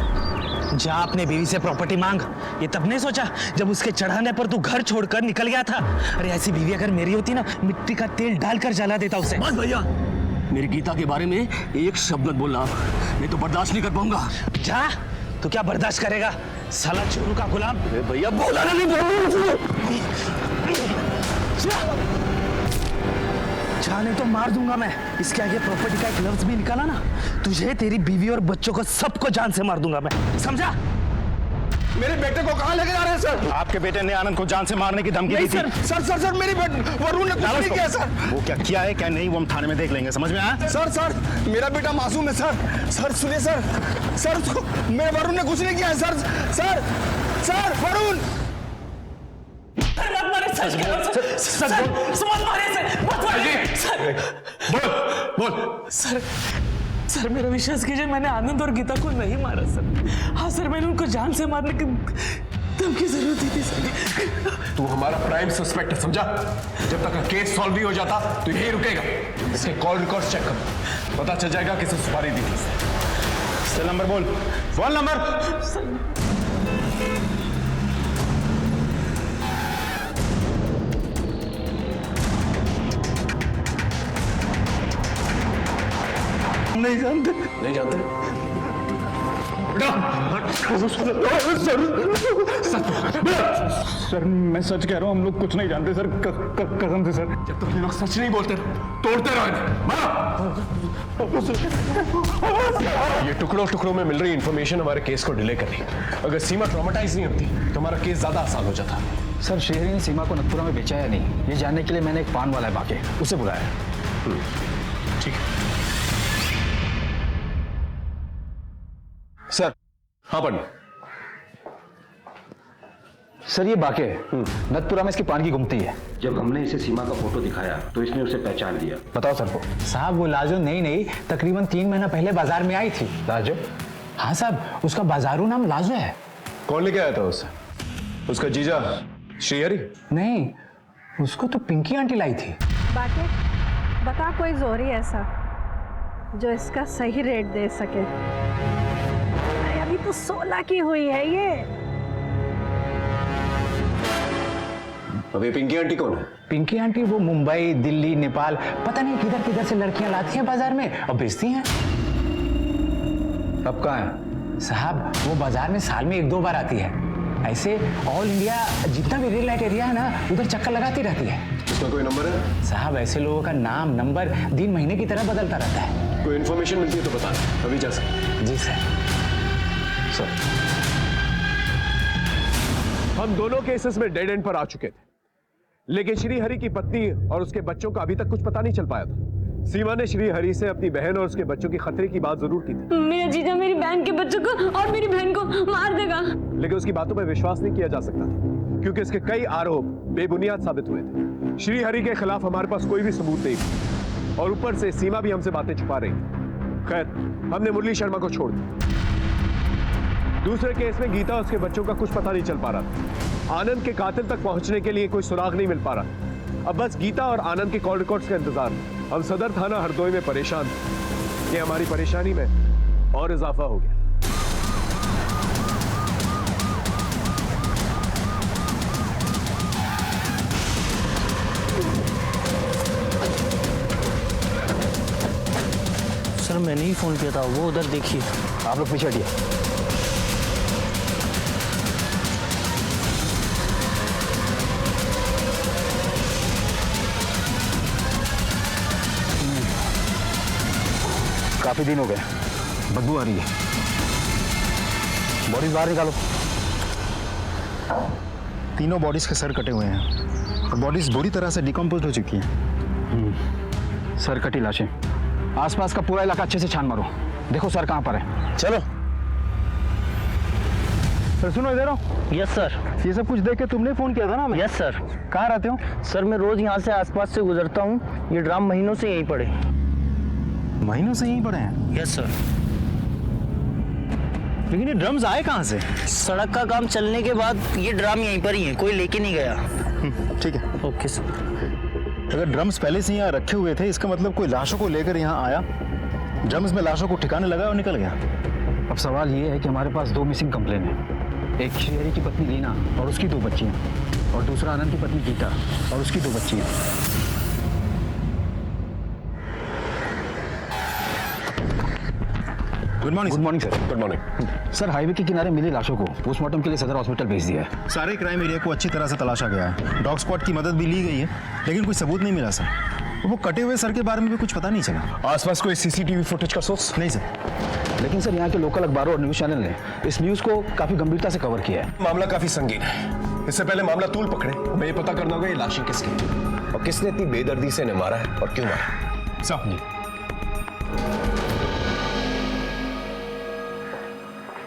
Q: जा अपने बीवी से प्रॉपर्टी मांग। ये तब नहीं सोचा जब उसके चढ़ाने पर तू घर छोड़कर निकल गया था। अरे ऐसी बीवी अगर मेरी होती ना, मिट्टी का तेल डालकर जला देता उसे।
A: बस भैया, मेरी गीता के बारे में एक शब्द मत बोलना, नहीं तो बर्दाश्त नहीं कर पाऊंगा।
Q: जा, तू क्या बर्दाश्त करेगा साला चोरू का गुलाम।
A: भैया बोला नहीं,
Q: जाने तो मार दूंगा मैं। इसके आगे प्रॉपर्टी का एक लफ्ज भी निकाला ना, तुझे, तेरी बीवी और बच्चों को सबको जान से मार दूंगा मैं, समझा?
J: मेरे बेटे को कहाँ लेके जा रहे हैं सर?
I: आपके बेटे ने आनंद को जान से मारने की धमकी दी थी।
J: सर मेरी वरुण ने कुछ नहीं किया सर।
I: वो क्या किया है क्या नहीं वो हम थाने में देख लेंगे, समझ में आया?
J: सर मेरा बेटा मासूम है सर। सुनिए सर उसको मेरे वरुण ने कुछ नहीं किया है सर वरुण।
Q: सर मेरा विश्वास कीजिए, मैंने आनंद और गीता को नहीं मारा सर। हाँ सर, मैंने उनको जान से मारने की धमकी जरूरत दी थी सर।
E: तू हमारा प्राइम सस्पेक्ट है, समझा? जब तक केस सॉल्व नहीं हो जाता तो यही रुकेगा। इसके कॉल रिकॉर्ड चेक कर, पता चल जाएगा किसे सुपारी दी थी।
I: सेल नंबर बोल। 1 नंबर।
Q: नहीं जानते।
I: सर मैं सच कह रहा हूँ, हम लोग कुछ नहीं जानते सर, कसम से सर।
E: जब तक ये लोग सच नहीं बोलते तोड़ते रहो। ये टुकड़ों में मिल रही इंफॉर्मेशन हमारे केस को डिले कर रही। अगर सीमा ट्रॉमेटाइज नहीं होती तो हमारा केस ज्यादा आसान हो जाता।
I: सर श्रीहरि ने सीमा को नथपुरा में बेचा या नहीं, ये जानने के लिए मैंने एक पान वाला है बाके, उसे बुलाया।
E: ठीक है सर। हाँ पंडित।
I: सर ये बाके नथपुरा में इसकी पान की गुमती है।
G: जब हमने इसे सीमा का फोटो दिखाया तो इसने उसे पहचान लिया।
I: बताओ सर को।
Q: साहब वो लाजो नहीं तकरीबन 3 महीना पहले बाजार में आई थी।
I: लाजो?
Q: हाँ साहब, उसका बाजारू नाम लाजो है।
E: कौन लेके आया था उसे? उसका जीजा श्रीहरि?
Q: नहीं, उसको तो पिंकी आंटी लाई थी।
U: बाकी बता कोई जोरी ऐसा जो इसका सही रेट दे सके। अभी तो 16 की हुई है ये।
E: अभी पिंकी आंटी कौन है?
Q: पिंकी आंटी वो मुंबई, दिल्ली, नेपाल, पता नहीं किधर से लड़कियां लाती हैं बाजार में और बेचती हैं।
I: अब कहाँ है?
Q: साहब वो बाजार में साल में 1-2 बार आती है। ऐसे ऑल इंडिया जितना भी रेड लाइट एरिया है ना, उधर चक्कर लगाती रहती है।
E: उसका कोई नंबर है?
Q: साहब ऐसे लोगों का नाम नंबर दिन महीने की तरह बदलता रहता है।
E: कोई इन्फॉर्मेशन मिलती है तो बता, अभी जा सकते।
Q: जी सर।
E: हम दोनों केसेस में डेड एंड पर आ चुके थे, लेकिन श्रीहरि की पत्नी और उसके बच्चों का अभी तक कुछ पता नहीं चल पाया था। सीमा ने श्रीहरि से अपनी बहन और उसके बच्चों की खतरे की बात जरूर की थी।
S: मेरा जीजा मेरी बहन के बच्चों को और मेरी बहन को मार देगा।
E: लेकिन उसकी बातों पर विश्वास नहीं किया जा सकता था, क्योंकि उसके कई आरोप बेबुनियाद साबित हुए थे। श्रीहरि के खिलाफ हमारे पास कोई भी सबूत नहीं था, और ऊपर से सीमा भी हमसे बातें छुपा रही थी। खैर, हमने मुरली शर्मा को छोड़ दिया। दूसरे केस में गीता और उसके बच्चों का कुछ पता नहीं चल पा रहा था। आनंद के कातिल तक पहुंचने के लिए कोई सुराग नहीं मिल पा रहा। अब बस गीता और आनंद के कॉल रिकॉर्ड्स का इंतजार। हम सदर थाना हरदोई में परेशान थे। ये हमारी परेशानी में और इजाफा हो गया।
Q: सर मैंने ही फोन किया था, वो उधर देखिए।
I: आप लोग पीछे हटिए। काफी दिन हो गए, बदबू आ रही है। बॉडीज बाहर निकालो।
O: तीनों बॉडीज के सर कटे हुए हैं और बॉडीज बुरी तरह से डिकम्पोज हो चुकी हैं।
I: सर कटी लाशें, आसपास का पूरा इलाका अच्छे से छान मारो, देखो सर कहाँ पर है।
O: चलो सर, सुनो इधर आओ।
Q: Yes sir.
O: ये सब कुछ देख के तुमने फोन किया था ना हमें?
Q: Yes sir.
O: कहाँ रहते हो?
Q: सर मैं रोज यहाँ से आसपास से गुजरता हूँ, ये ड्राम महीनों से यहीं पड़े।
O: महीनों से यहीं पड़े हैं?
Q: Yes sir.
O: लेकिन ये ड्रम्स आए कहाँ से?
Q: सड़क का काम चलने के बाद ये ड्राम यहीं पर ही है, कोई लेके नहीं गया।
O: ठीक है।
Q: Okay sir.
O: अगर ड्रम्स पहले से यहाँ रखे हुए थे, इसका मतलब कोई लाशों को लेकर यहाँ आया, ड्रम्स में लाशों को ठिकाने लगा और निकल गया।
I: अब सवाल ये है कि हमारे पास 2 मिसिंग कंप्लेन है। एक श्रीहरि की पत्नी लीना और उसकी 2 बच्चियां, और दूसरा आनंद की पत्नी गीता और उसकी 2 बच्चियां।
O: Good morning.
I: Good morning sir. Good morning sir. Highway के किनारे मिली लाशों को पोस्टमार्टम के लिए सदर हॉस्पिटल भेज दिया है।
O: सारे क्राइम एरिया को अच्छी तरह से तलाशा गया है, डॉग स्क्वाड की मदद भी ली गई है, लेकिन कोई सबूत नहीं मिला सर। वो कटे हुए सर के बारे में भी कुछ पता नहीं चला।
E: आसपास कोई सीसीटीवी फुटेज का सोर्स?
O: नहीं सर।
I: लेकिन सर यहाँ के लोकल अखबारों और न्यूज चैनल ने इस न्यूज को काफी गंभीरता से कवर किया है।
E: मामला काफी संगीन है। इससे पहले मामला तूल पकड़े, हमें ये पता करना होगा ये लाशें किसकी और किसने इतनी बेदर्दी से इन्हें मारा है और क्यों मारा।
O: साहब जी।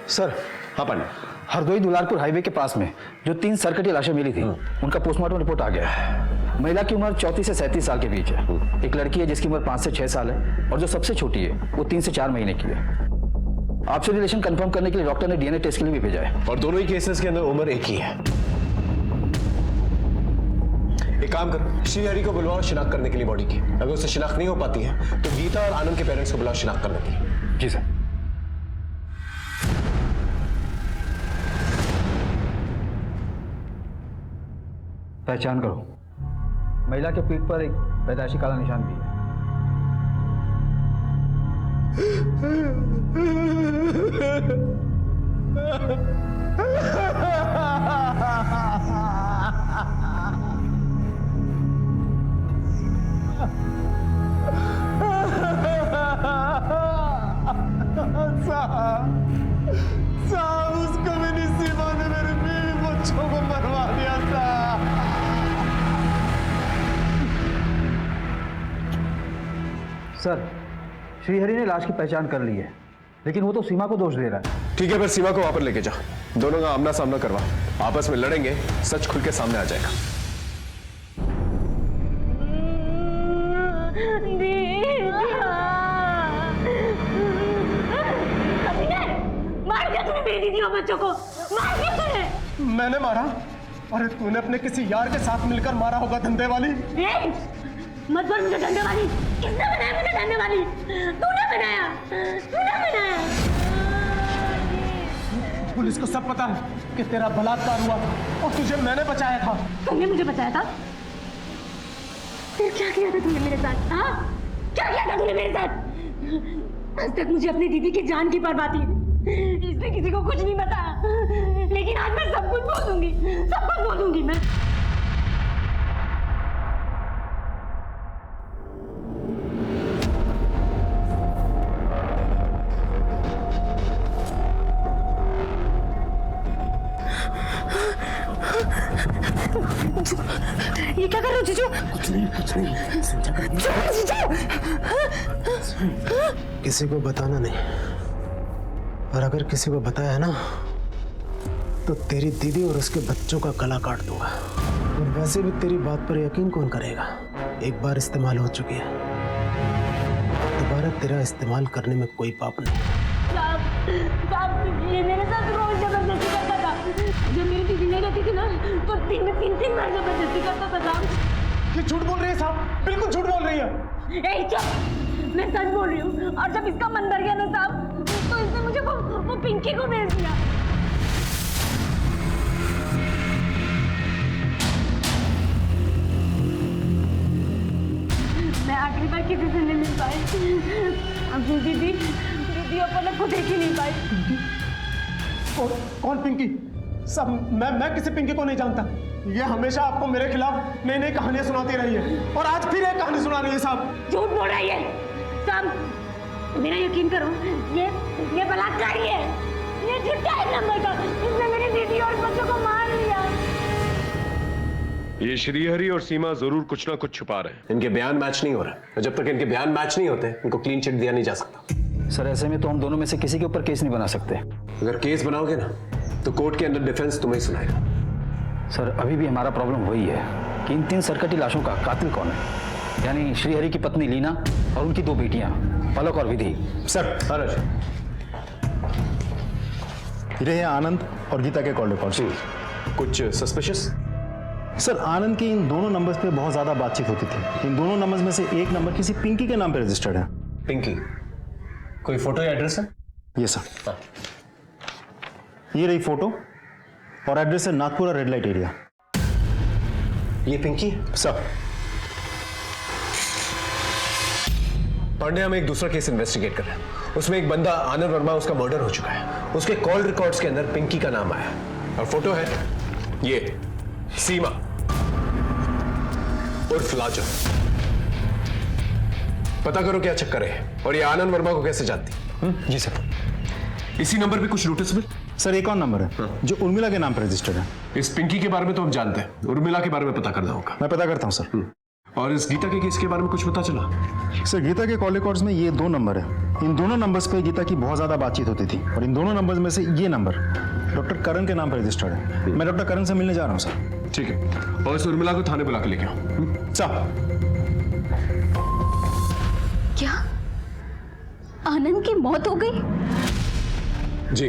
I: सर। हाँ पांडे। हरदोई दुलारपुर हाईवे के पास में जो 3 सरकटी लाशें मिली थी, उनका पोस्टमार्टम रिपोर्ट आ गया है। महिला की उम्र 34 से 37 साल के बीच है। एक लड़की है जिसकी उम्र 5 से 6 साल है, और जो सबसे छोटी है वो 3 से 4 महीने की है। आपसे रिलेशन कंफर्म करने के लिए डॉक्टर ने डीएनए टेस्ट के लिए भी भेजा है।
E: और दोनों ही केसेस के अंदर उम्र एक ही है। एक काम करो, श्रीहरि को बुलवाओ शिनाख्त करने के लिए बॉडी की। अगर उससे शिनाख्त नहीं हो पाती है तो गीता और आनंद के पेरेंट्स को बुलाओ शिनाख्त करने के लिए।
I: जी सर। पहचान करो। महिला के पीठ पर एक पैदाइशी काला निशान भी है।
J: साहब उस कम्युनिस्ट सीमा ने मेरे बीवी बच्चों को मरवा दिया था।
I: सर, श्रीहरि ने लाश की पहचान कर ली है, लेकिन वो तो सीमा को दोष दे रहा है।
E: ठीक है, फिर सीमा को वहां पर लेके जा, दोनों का आमना सामना करवा, आपस में लड़ेंगे, सच खुल के सामने आ जाएगा।
S: मार दिया तूने मेरी दीदी और बच्चों को, मार दिया तूने।
J: मैंने मारा? अरे तूने अपने किसी यार के साथ मिलकर मारा होगा, धंधे वाली।
S: मत बोल मुझे धंधे वाली। किसने बनाया मुझे धंधे वाली? तूने बनाया, तूने बनाया।
J: पुलिस को सब पता है कि तेरा बलात्कार हुआ और तुझे मैंने बचाया था।
S: तुमने मुझे बचाया था? फिर क्या किया था तूने मेरे साथ? हाँ, क्या किया था तूने मेरे साथ? आज तक मुझे अपनी दीदी की जान की परवाह थी, इसलिए किसी को कुछ नहीं बताया, लेकिन आज मैं सब कुछ बोल दूंगी, सब कुछ बोल दूंगी मैं। ये क्या कर रहे हो जीजू?
J: कुछ नहीं किसी को बताना नहीं, और अगर किसी को बताया ना तो तेरी दीदी और उसके बच्चों का गला काट दूंगा। और वैसे भी तेरी बात पर यकीन कौन करेगा? एक बार इस्तेमाल हो चुकी है, दोबारा तेरा इस्तेमाल करने में कोई पाप नहीं।
S: साहब, ये मेरे साथ रोज जबरदस्ती करता था। जब मेरी दीदी नहीं रहती थी ना, तो दिन में 3-3 बार जबरदस्ती करता था साहब।
J: ये झूठ बोल रही है साहब, बिल्कुल झूठ बोल रही है।
S: ए चुप, मैं सच बोल रही हूँ। और जब इसका मन भर गया ना साहब, तो इसने मुझे वो पिंकी को भेज दिया। मैं आखिरी बार किसी से नहीं मिल पाई। अपनी दीदी अपन को देख ही नहीं पाई।
J: कौन पिंकी? सब मैं किसी पिंकी को नहीं जानता। ये हमेशा आपको मेरे खिलाफ नई नई कहानियां सुनाती रही है, और आज फिर एक कहानी सुना रही है साहब।
S: झूठ बोल रही है साहब। मेरा यकीन करो, ये बलात्कारी है, ये झूठा है नंबर का, इसने मेरी दीदी और बच्चों को मार लिया।
E: ये श्रीहरि और सीमा जरूर कुछ ना कुछ छुपा रहे हैं।
D: इनके बयान मैच नहीं हो रहा है। जब तक इनके बयान मैच नहीं होते इनको क्लीन चिट दिया नहीं जा सकता।
I: सर ऐसे में तो हम दोनों में से किसी के ऊपर केस नहीं बना सकते।
D: अगर केस बनाओगे ना तो कोर्ट के अंदर डिफेंस तुम्हें ही सुनाएगा।
I: सर अभी भी हमारा प्रॉब्लम वही है कि इन 3 सरकटी लाशों का कातिल कौन है, यानी श्रीहरि की पत्नी लीना और उनकी 2 बेटियां पलक और विधि।
O: सर ये है आनंद और गीता के कॉल रिकॉर्ड्स।
D: कुछ सस्पिशियस?
O: सर आनंद की इन दोनों नंबर्स पे बहुत ज्यादा बातचीत होती थी। इन दोनों नंबर्स में से एक नंबर किसी पिंकी के नाम पे रजिस्टर्ड है।
D: पिंकी? कोई फोटो या एड्रेस है?
O: ये सर ये रही फोटो और एड्रेस है नागपुरा रेड लाइट एरिया।
D: ये पिंकी?
O: सर
D: पांडे हम एक दूसरा केस इन्वेस्टिगेट कर रहे हैं। उसमें एक बंदा आनंद वर्मा, उसका मर्डर हो चुका है। उसके कॉल रिकॉर्ड्स के अंदर पिंकी का नाम आया और फोटो है ये सीमा उर्फ लाजो। पता करो क्या चक्कर है और ये आनंद वर्मा को कैसे जानती?
O: जी सर।
D: इसी नंबर पे कुछ नोटिस मिल?
O: सर एक और नंबर है जो उर्मिला के नाम पर रजिस्टर्ड है।
D: इस पिंकी के बारे में तो हम जानते हैं, उर्मिला के बारे में पता करना होगा।
O: मैं पता करता हूं सर।
D: और इस गीता के केस के बारे में कुछ पता चला?
O: सर गीता के कॉल रिकॉर्ड्स में ये 2 नंबर है। इन दोनों नंबर्स पे गीता की बहुत ज्यादा बातचीत होती थी और इन दोनों नंबर्स में से ये नंबर डॉक्टर करण के नाम पर रजिस्टर्ड है। मैं डॉक्टर करण से मिलने जा रहा हूँ सर।
D: ठीक है, और इस उर्मिला को थाने बुला के लेके आओ।
O: साहब
S: क्या आनंद की मौत हो गई?
D: जी,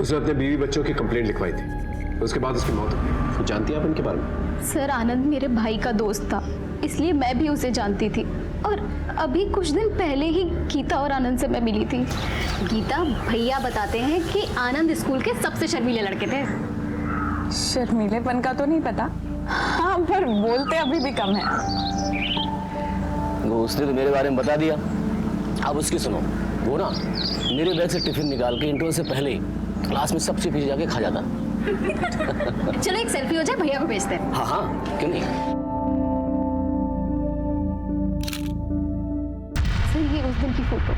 D: उसने अपने बीवी बच्चों की कंप्लेंट लिखवाई थी, उसके बाद उसकी मौत हो गई। कुछ जानती है आप इनके बारे में?
B: सर आनंद मेरे भाई का दोस्त था, इसलिए मैं भी उसे जानती थी और अभी कुछ दिन पहले ही गीता और आनंद से मैं मिली थी।
S: गीता भैया बताते हैं कि आनंद स्कूल के सबसे शर्मीले लड़के थे।
K: शर्मीलेपन का तो नहीं पता, हाँ पर बोलते अभी भी कम है।
A: वो उसने तो मेरे बारे में बता दिया, अब उसकी सुनो। वो ना मेरे बैग से टिफिन निकाल के इंटरवल से पहले ही क्लास में सबसे पीछे जाके खा जाता।
S: चलो एक सेल्फी हो जाए, भैया को भेजते हैं।
A: हाँ हाँ क्यों नहीं।
B: सर ये उस दिन की फोटो।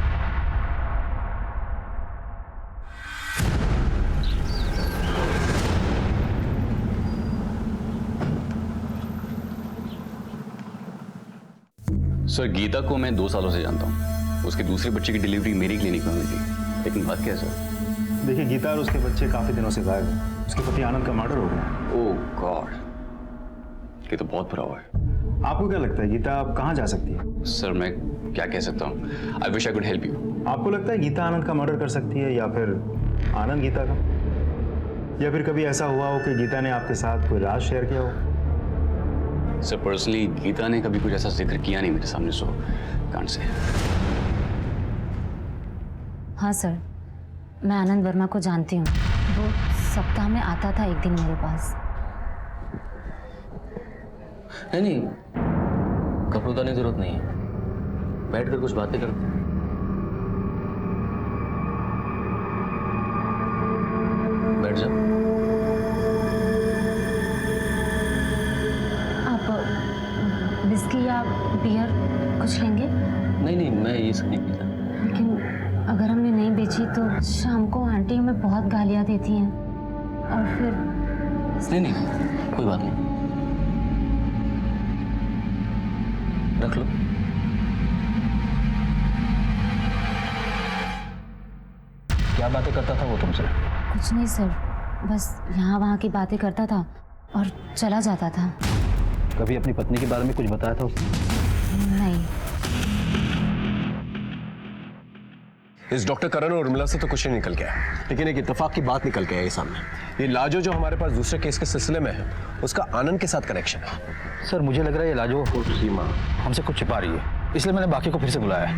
V: सर गीता को मैं 2 सालों से जानता हूँ। उसके दूसरे बच्चे की डिलीवरी मेरी क्लिनिक में हुई थी, लेकिन बात क्या है सर?
O: देखिए गीता और उसके बच्चे काफी दिनों से गायब हैं। उसके पति आनंद का मर्डर हो गया।
V: ओह गॉड, ये तो बहुत बुरा हुआ है।
O: आपको क्या लगता है गीता अब कहाँ जा सकती है?
V: सर मैं क्या कह सकता हूँ, I wish I could help you.
O: आपको लगता है गीता आनंद का मर्डर कर सकती है या फिर आनंद गीता का? या फिर कभी ऐसा हुआ हो कि गीता ने आपके साथ कोई राज शेयर किया हो?
V: सर पर्सनली गीता ने कभी कुछ ऐसा जिक्र किया नहीं मेरे सामने, सो कांट से।
M: हाँ सर, मैं आनंद वर्मा को जानती हूँ। वो सप्ताह में आता था एक दिन मेरे पास।
A: नहीं घबराने की जरूरत नहीं है, बैठकर कुछ बातें करते हैं। बैठ जाओ।
M: आप विस्की या बियर कुछ लेंगे?
A: नहीं मैं ये सब नहीं पीता।
M: लेकिन अगर हमने नहीं बेची तो शाम को आंटी हमें बहुत गालियाँ देती हैं और फिर
A: नहीं कोई बात नहीं, रख लो।
I: क्या बातें करता था वो तुमसे?
M: कुछ नहीं सर, बस यहाँ वहाँ की बातें करता था और चला जाता था।
I: कभी अपनी पत्नी के बारे में कुछ बताया था उसने?
M: नहीं।
D: इस डॉक्टर करण और उर्मिला से तो कुछ नहीं निकल गया, लेकिन एक इत्तेफाक की बात निकल के आई सामने। ये लाजो जो हमारे पास दूसरे केस के सिलसिले में है, उसका आनंद के साथ कनेक्शन है।
I: सर मुझे लग रहा है ये लाजो सीमा हमसे कुछ छिपा रही है, इसलिए मैंने बाकी को फिर से बुलाया है।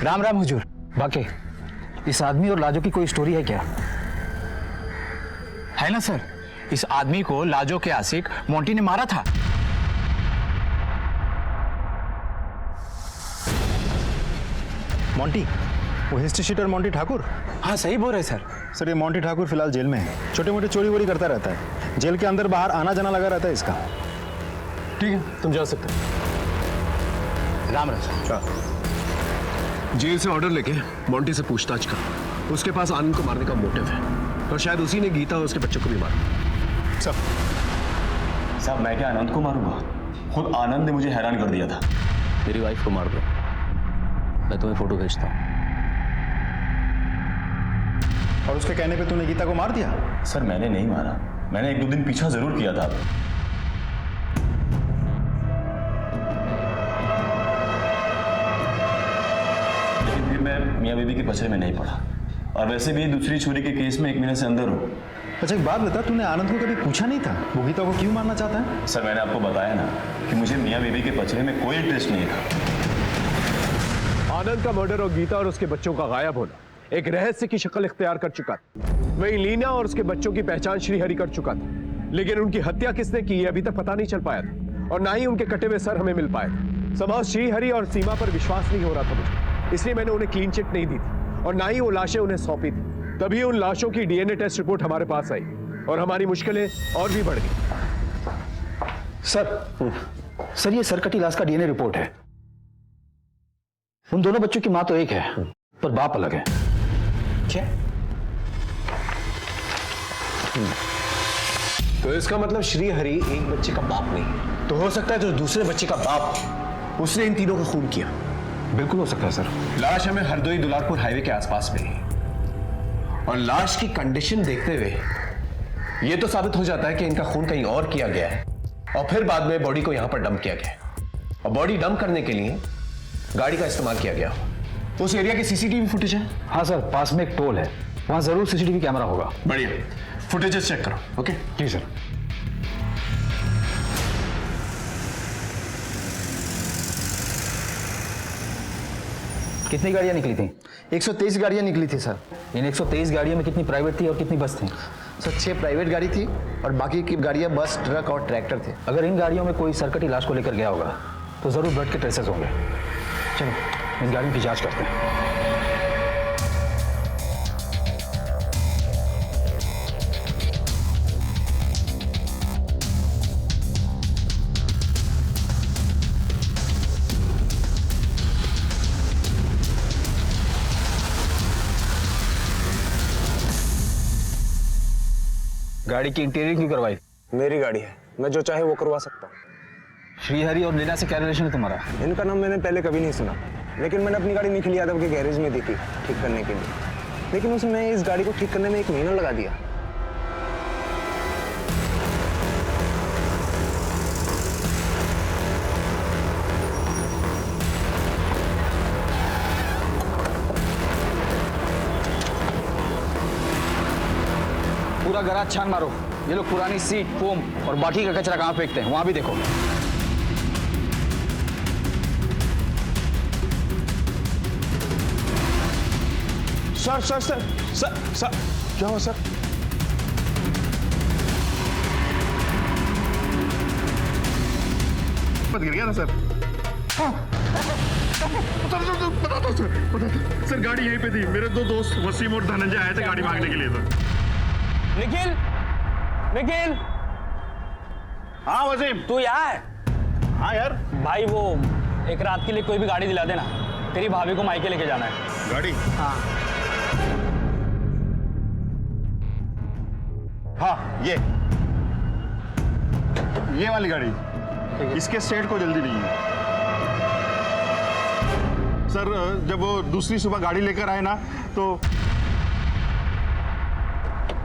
I: राम राम हुजूर। बाकी इस आदमी और लाजो की कोई स्टोरी है क्या?
G: है ना सर, इस आदमी को लाजो के आशिक मोंटी ने मारा था।
O: मोंटी, वो हिस्ट्री शीटर मोंटी ठाकुर?
G: हाँ सही बोल रहे सर।
O: सर ये मोंटी ठाकुर फिलहाल जेल में है। छोटे मोटे चोरी वोरी करता रहता है, जेल के अंदर बाहर आना जाना लगा रहता है इसका।
D: ठीक है तुम जा सकते हो।
G: राम राम।
D: जेल से ऑर्डर लेके मोंटी से पूछताछ कर। उसके पास आनंद को मारने का मोटिव है और शायद उसी ने गीता और उसके बच्चों को भी मारा।
V: साहब मैं क्या आनंद को मारूंगा? खुद आनंद ने मुझे हैरान कर दिया था।
A: मेरी वाइफ को मार दो, मैं तुम्हें फोटो भेजता हूँ।
O: और उसके कहने पे तूने गीता को मार दिया?
V: सर मैंने नहीं मारा, मैंने 1-2 दिन पीछा जरूर किया था। लेकिन फिर मैं मियां बीबी के पचड़े में नहीं पड़ा, और वैसे भी दूसरी चोरी के केस में 1 महीने से अंदर हूँ।
O: अच्छा एक बात बता, तूने आनंद को कभी पूछा नहीं था वो गीता को क्यों मारना चाहता है?
V: सर मैंने आपको बताया ना कि मुझे मियां बीबी के पचड़े में कोई इंटरेस्ट नहीं था।
E: आनंद का मर्डर और गीता और उसके बच्चों का गायब होना एक रहस्य की शक्ल इख्तियार कर चुका था। वही लीना और उसके बच्चों की पहचान श्रीहरि कर चुका था, लेकिन उनकी हत्या किसने की अभी तक पता नहीं चल पाया था, और ना ही उनके कटे हुए सर हमें मिल पाए थे। समाज श्रीहरि और सीमा पर विश्वास नहीं हो रहा था मुझे, इसलिए मैंने उन्हें क्लीन चिट नहीं दी थी और ना ही वो लाशें उन्हें सौंपी थी। तभी उन लाशों की डीएनए टेस्ट रिपोर्ट हमारे पास आई और हमारी मुश्किलें और भी बढ़ गई।
I: सर ये सरकटी लाश का डीएनए रिपोर्ट है। उन दोनों बच्चों की मां तो एक है पर बाप अलग है।
D: क्या? तो इसका मतलब श्रीहरि एक बच्चे का बाप नहीं, तो हो सकता है जो दूसरे बच्चे का बाप उसने इन तीनों का खून किया।
I: बिल्कुल हो सकता है सर।
D: लाश हमें हरदोई दुलारपुर हाईवे के आसपास मिली और लाश की कंडीशन देखते हुए यह तो साबित हो जाता है कि इनका खून कहीं और किया गया है और फिर बाद में बॉडी को यहां पर डंप किया गया, और बॉडी डंप करने के लिए गाड़ी का इस्तेमाल किया गया। उस एरिया की सीसीटीवी फुटेज है?
I: हाँ सर, पास में एक टोल है, वहां जरूर सीसीटीवी कैमरा होगा।
D: बढ़िया, फुटेजेस चेक करो। ओके
I: जी सर। कितनी गाड़ियां निकली थी?
O: 123 गाड़ियां निकली थी सर।
I: इन 123 गाड़ियों में कितनी प्राइवेट थी और कितनी बस थी?
O: सर 6 प्राइवेट गाड़ी थी और बाकी की गाड़ियां बस, ट्रक और ट्रैक्टर थे।
I: अगर इन गाड़ियों में कोई सरकटी लाश को लेकर गया होगा तो जरूर ब्लड के ट्रेसेस होंगे। चलो इन गाड़ियों की जांच करते हैं। गाड़ी की इंटीरियर क्यों करवाई?
J: मेरी गाड़ी है, मैं जो चाहे वो करवा सकता हूँ।
I: श्रीहरि और लीना से क्या रिलेशन है तुम्हारा?
J: इनका नाम मैंने पहले कभी नहीं सुना, लेकिन मैंने अपनी गाड़ी निखिल यादव के गैरेज में दी थी ठीक करने के लिए, लेकिन उसमें इस गाड़ी को ठीक करने में 1 महीना लगा दिया।
I: पूरा गराज छान मारो। ये लोग पुरानी सीट, फोम और बाकी का कचरा कहाँ फेंकते हैं वहां भी देखो।
J: Sir sir sir sir sir क्या हुआ सर?
E: गिर गया ना सर।
J: सर गाड़ी यहीं पे थी, मेरे 2 दोस्त वसीम और धनंजय आए थे गाड़ी मांगने के लिए। सर
Q: निखिल, निखिल।
J: हाँ वसीम,
Q: तू यहाँ है?
J: हाँ यार।
Q: भाई वो एक रात के लिए कोई भी गाड़ी दिला देना, तेरी भाभी को मायके लेके जाना है।
J: गाड़ी?
Q: हाँ
J: हाँ ये वाली गाड़ी। इसके सेट को जल्दी नहीं है सर। जब वो दूसरी सुबह गाड़ी लेकर आए ना तो।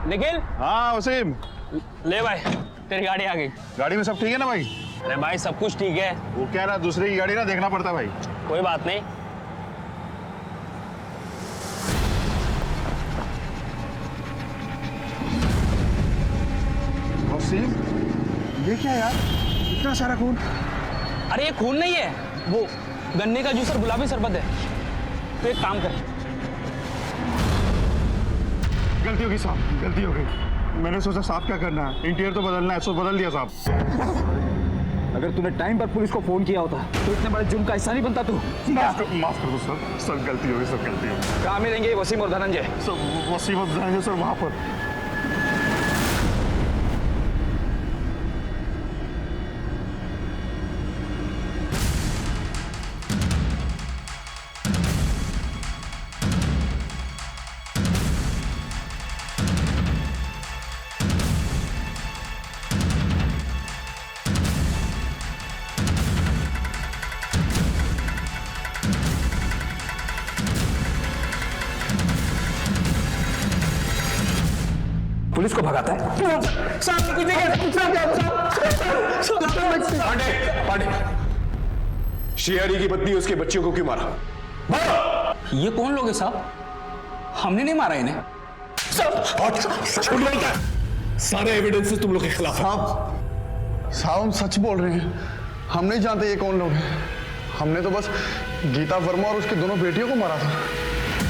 Q: निखिल।
J: हाँ वसीम।
Q: ले भाई, तेरी गाड़ी आ गई।
J: गाड़ी में सब ठीक है ना भाई?
Q: अरे भाई सब कुछ ठीक है।
J: वो क्या रहा, दूसरे की गाड़ी ना देखना पड़ता भाई।
Q: कोई बात नहीं।
J: वसीम, ये क्या यार, इतना सारा खून?
Q: अरे ये खून नहीं है, वो गन्ने का जूस और गुलाबी शरबत है। तो एक काम कर।
J: गलती हो गई साहब, गलती हो गई। मैंने सोचा साहब क्या करना है, इंटीरियर तो बदलना है, सो बदल दिया साहब।
I: अगर तूने टाइम पर पुलिस को फोन किया होता तो इतने बड़े जुर्म का हिस्सा नहीं बनता तू।
J: माफ कर दो सर, सब गलती हो गई, सब गलती हो गई।
I: कहाँ मिलेंगे वसीम और धनंजय?
J: सर वसीम और धनंजय सर वहां पर।
I: पुलिस को भगाता है।
E: पांडे, श्रीहरि की पत्नी उसके बच्चियों को क्यों मारा?
Q: ये कौन लोग हैं साहब? हमने नहीं मारा इन्हें।
E: सारे एविडेंसेस तुम लोग के खिलाफ।
H: साहब हम सच बोल रहे हैं, हम नहीं जानते ये कौन लोग हैं। हमने तो बस गीता वर्मा और उसकी दोनों बेटियों को मारा था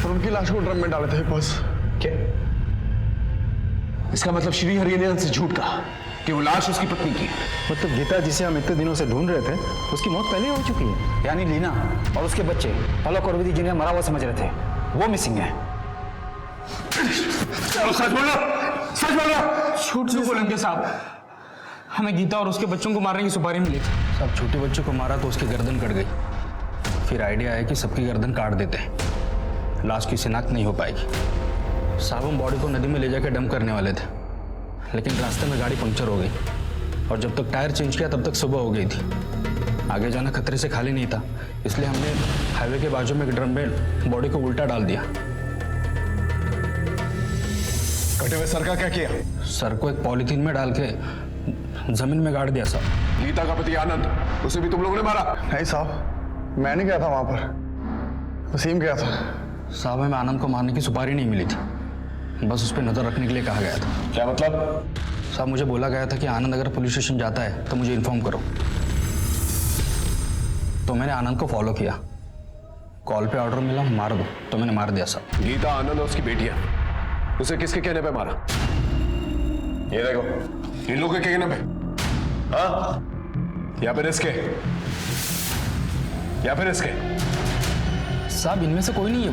H: और उनकी लाश को ड्रम में डाले थे बस।
E: क्या इसका मतलब श्रीहरि ने हमसे झूठ कहा कि वो लाश उसकी पत्नी की है?
O: मतलब गीता जिसे हम इतने दिनों से ढूंढ रहे थे उसकी मौत पहले हो चुकी है।
I: यानी लीना और उसके बच्चे पलक और विधि जिन्हें मरा हुआ समझ रहे थे वो मिसिंग है।
E: सच बोलो, सच बोलो।
Q: झूठ क्यों बोलेंगे साहब? हमें गीता और उसके बच्चों को मारने की सुपारी मिली थी।
I: सब छोटे बच्चों को मारा तो उसकी गर्दन कट गई। फिर आइडिया आया कि सबकी गर्दन काट देते हैं, लाश की शिनाख्त नहीं हो पाएगी। साहब हम बॉडी को नदी में ले जाकर डंप करने वाले थे, लेकिन रास्ते में गाड़ी पंक्चर हो गई और जब तक टायर चेंज किया तब तक सुबह हो गई थी। आगे जाना खतरे से खाली नहीं था, इसलिए हमने हाईवे के बाजू में एक ड्रम में बॉडी को उल्टा डाल दिया।
E: कटे हुए सर का क्या किया?
I: सर को एक पॉलीथीन में डाल के जमीन में गाड़ दिया साहब।
E: गीता का पति आनंद, उसे भी तुम लोगों ने मारा?
H: नहीं साहब, मैं नहीं गया था वहां पर, वसीम गया था।
I: साहब हमें आनंद को मारने की सुपारी नहीं मिली थी, बस उस पर नजर रखने के लिए कहा गया था।
E: क्या मतलब?
I: साहब मुझे बोला गया था कि आनंद अगर पुलिस स्टेशन जाता है तो मुझे इन्फॉर्म करो। तो मैंने आनंद को फॉलो किया, कॉल पे ऑर्डर मिला मार दो, तो मैंने मार दिया साहब।
E: गीता, आनंद और उसकी बेटियां, उसे किसके कहने पे मारा? ये देखो, इन लोगों के कहने पे? हाँ, या फिर इसके? या फिर इसके?
I: साहब इनमें से कोई नहीं है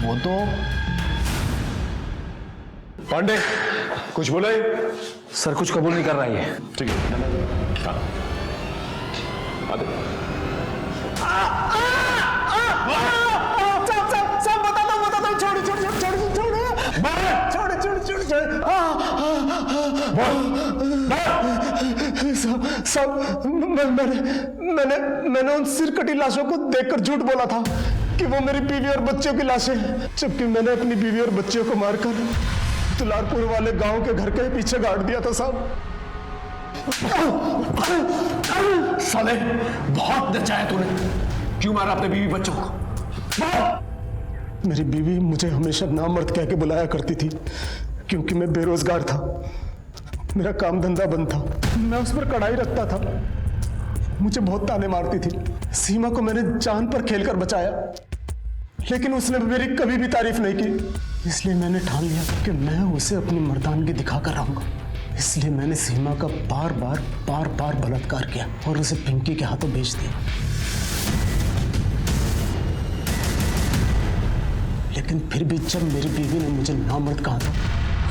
I: वो तो
E: पांडे कुछ बोला है?
I: सर कुछ कबूल नहीं कर रहा है।
E: ठीक है, हाँ।
J: सब मैंने उन सिरकटी लाशों को देखकर झूठ बोला था कि वो मेरी बीवी और बच्चों की लाशें हैं, जबकि मैंने अपनी बीवी और बच्चों को मारकर दुलारपुर वाले गांव के घर के पीछे गाड़ दिया था साहब।
E: साले बहुत नचाया तूने। क्यों मारा अपने बीवी बच्चों को?
J: मेरी बीवी मुझे हमेशा नामर्द कह के बुलाया करती थी, क्योंकि मैं बेरोजगार था, मेरा काम धंधा बंद था, मैं उस पर कड़ाई रखता था, मुझे बहुत ताने मारती थी। सीमा को मैंने जान पर खेलकर बचाया, लेकिन उसने मेरी कभी भी तारीफ नहीं की। इसलिए मैंने ठान लिया कि मैं उसे अपनी मर्दानगी दिखाकर रहूंगा। इसलिए मैंने सीमा का बार बार बलात्कार किया और उसे पिंकी के हाथों बेच दिया। लेकिन फिर भी जब मेरी बीवी ने मुझे नामर्द कहा था।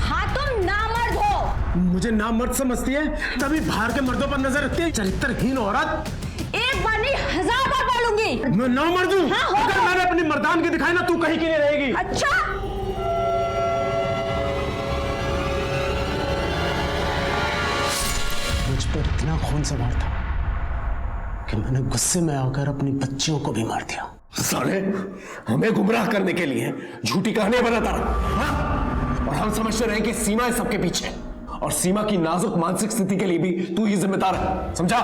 S: हाँ तुम नामर्द हो।
J: मुझे नामर्द समझती है, तभी बाहर के मर्दों पर नजर रखती है, चरित्रहीन औरत।
S: एक बार नहीं 1000 बार बोलूंगी।
J: मैं नामर्द हूँ।
S: हाँ,
J: अगर मैंने अपनी मर्दानगी दिखाई ना, तू कहीं की नहीं रहेगी।
S: अच्छा
J: मुझ पर इतना खून सवार था कि मैंने गुस्से में आकर अपनी बच्चियों को भी मार दिया।
E: साले हमें गुमराह करने के लिए झूठी कहानियां बनाता रहा, हाँ? और हम समझते रहे कि सीमा है सबके पीछे, और सीमा की नाजुक मानसिक स्थिति के लिए भी तू ही जिम्मेदार है, समझा?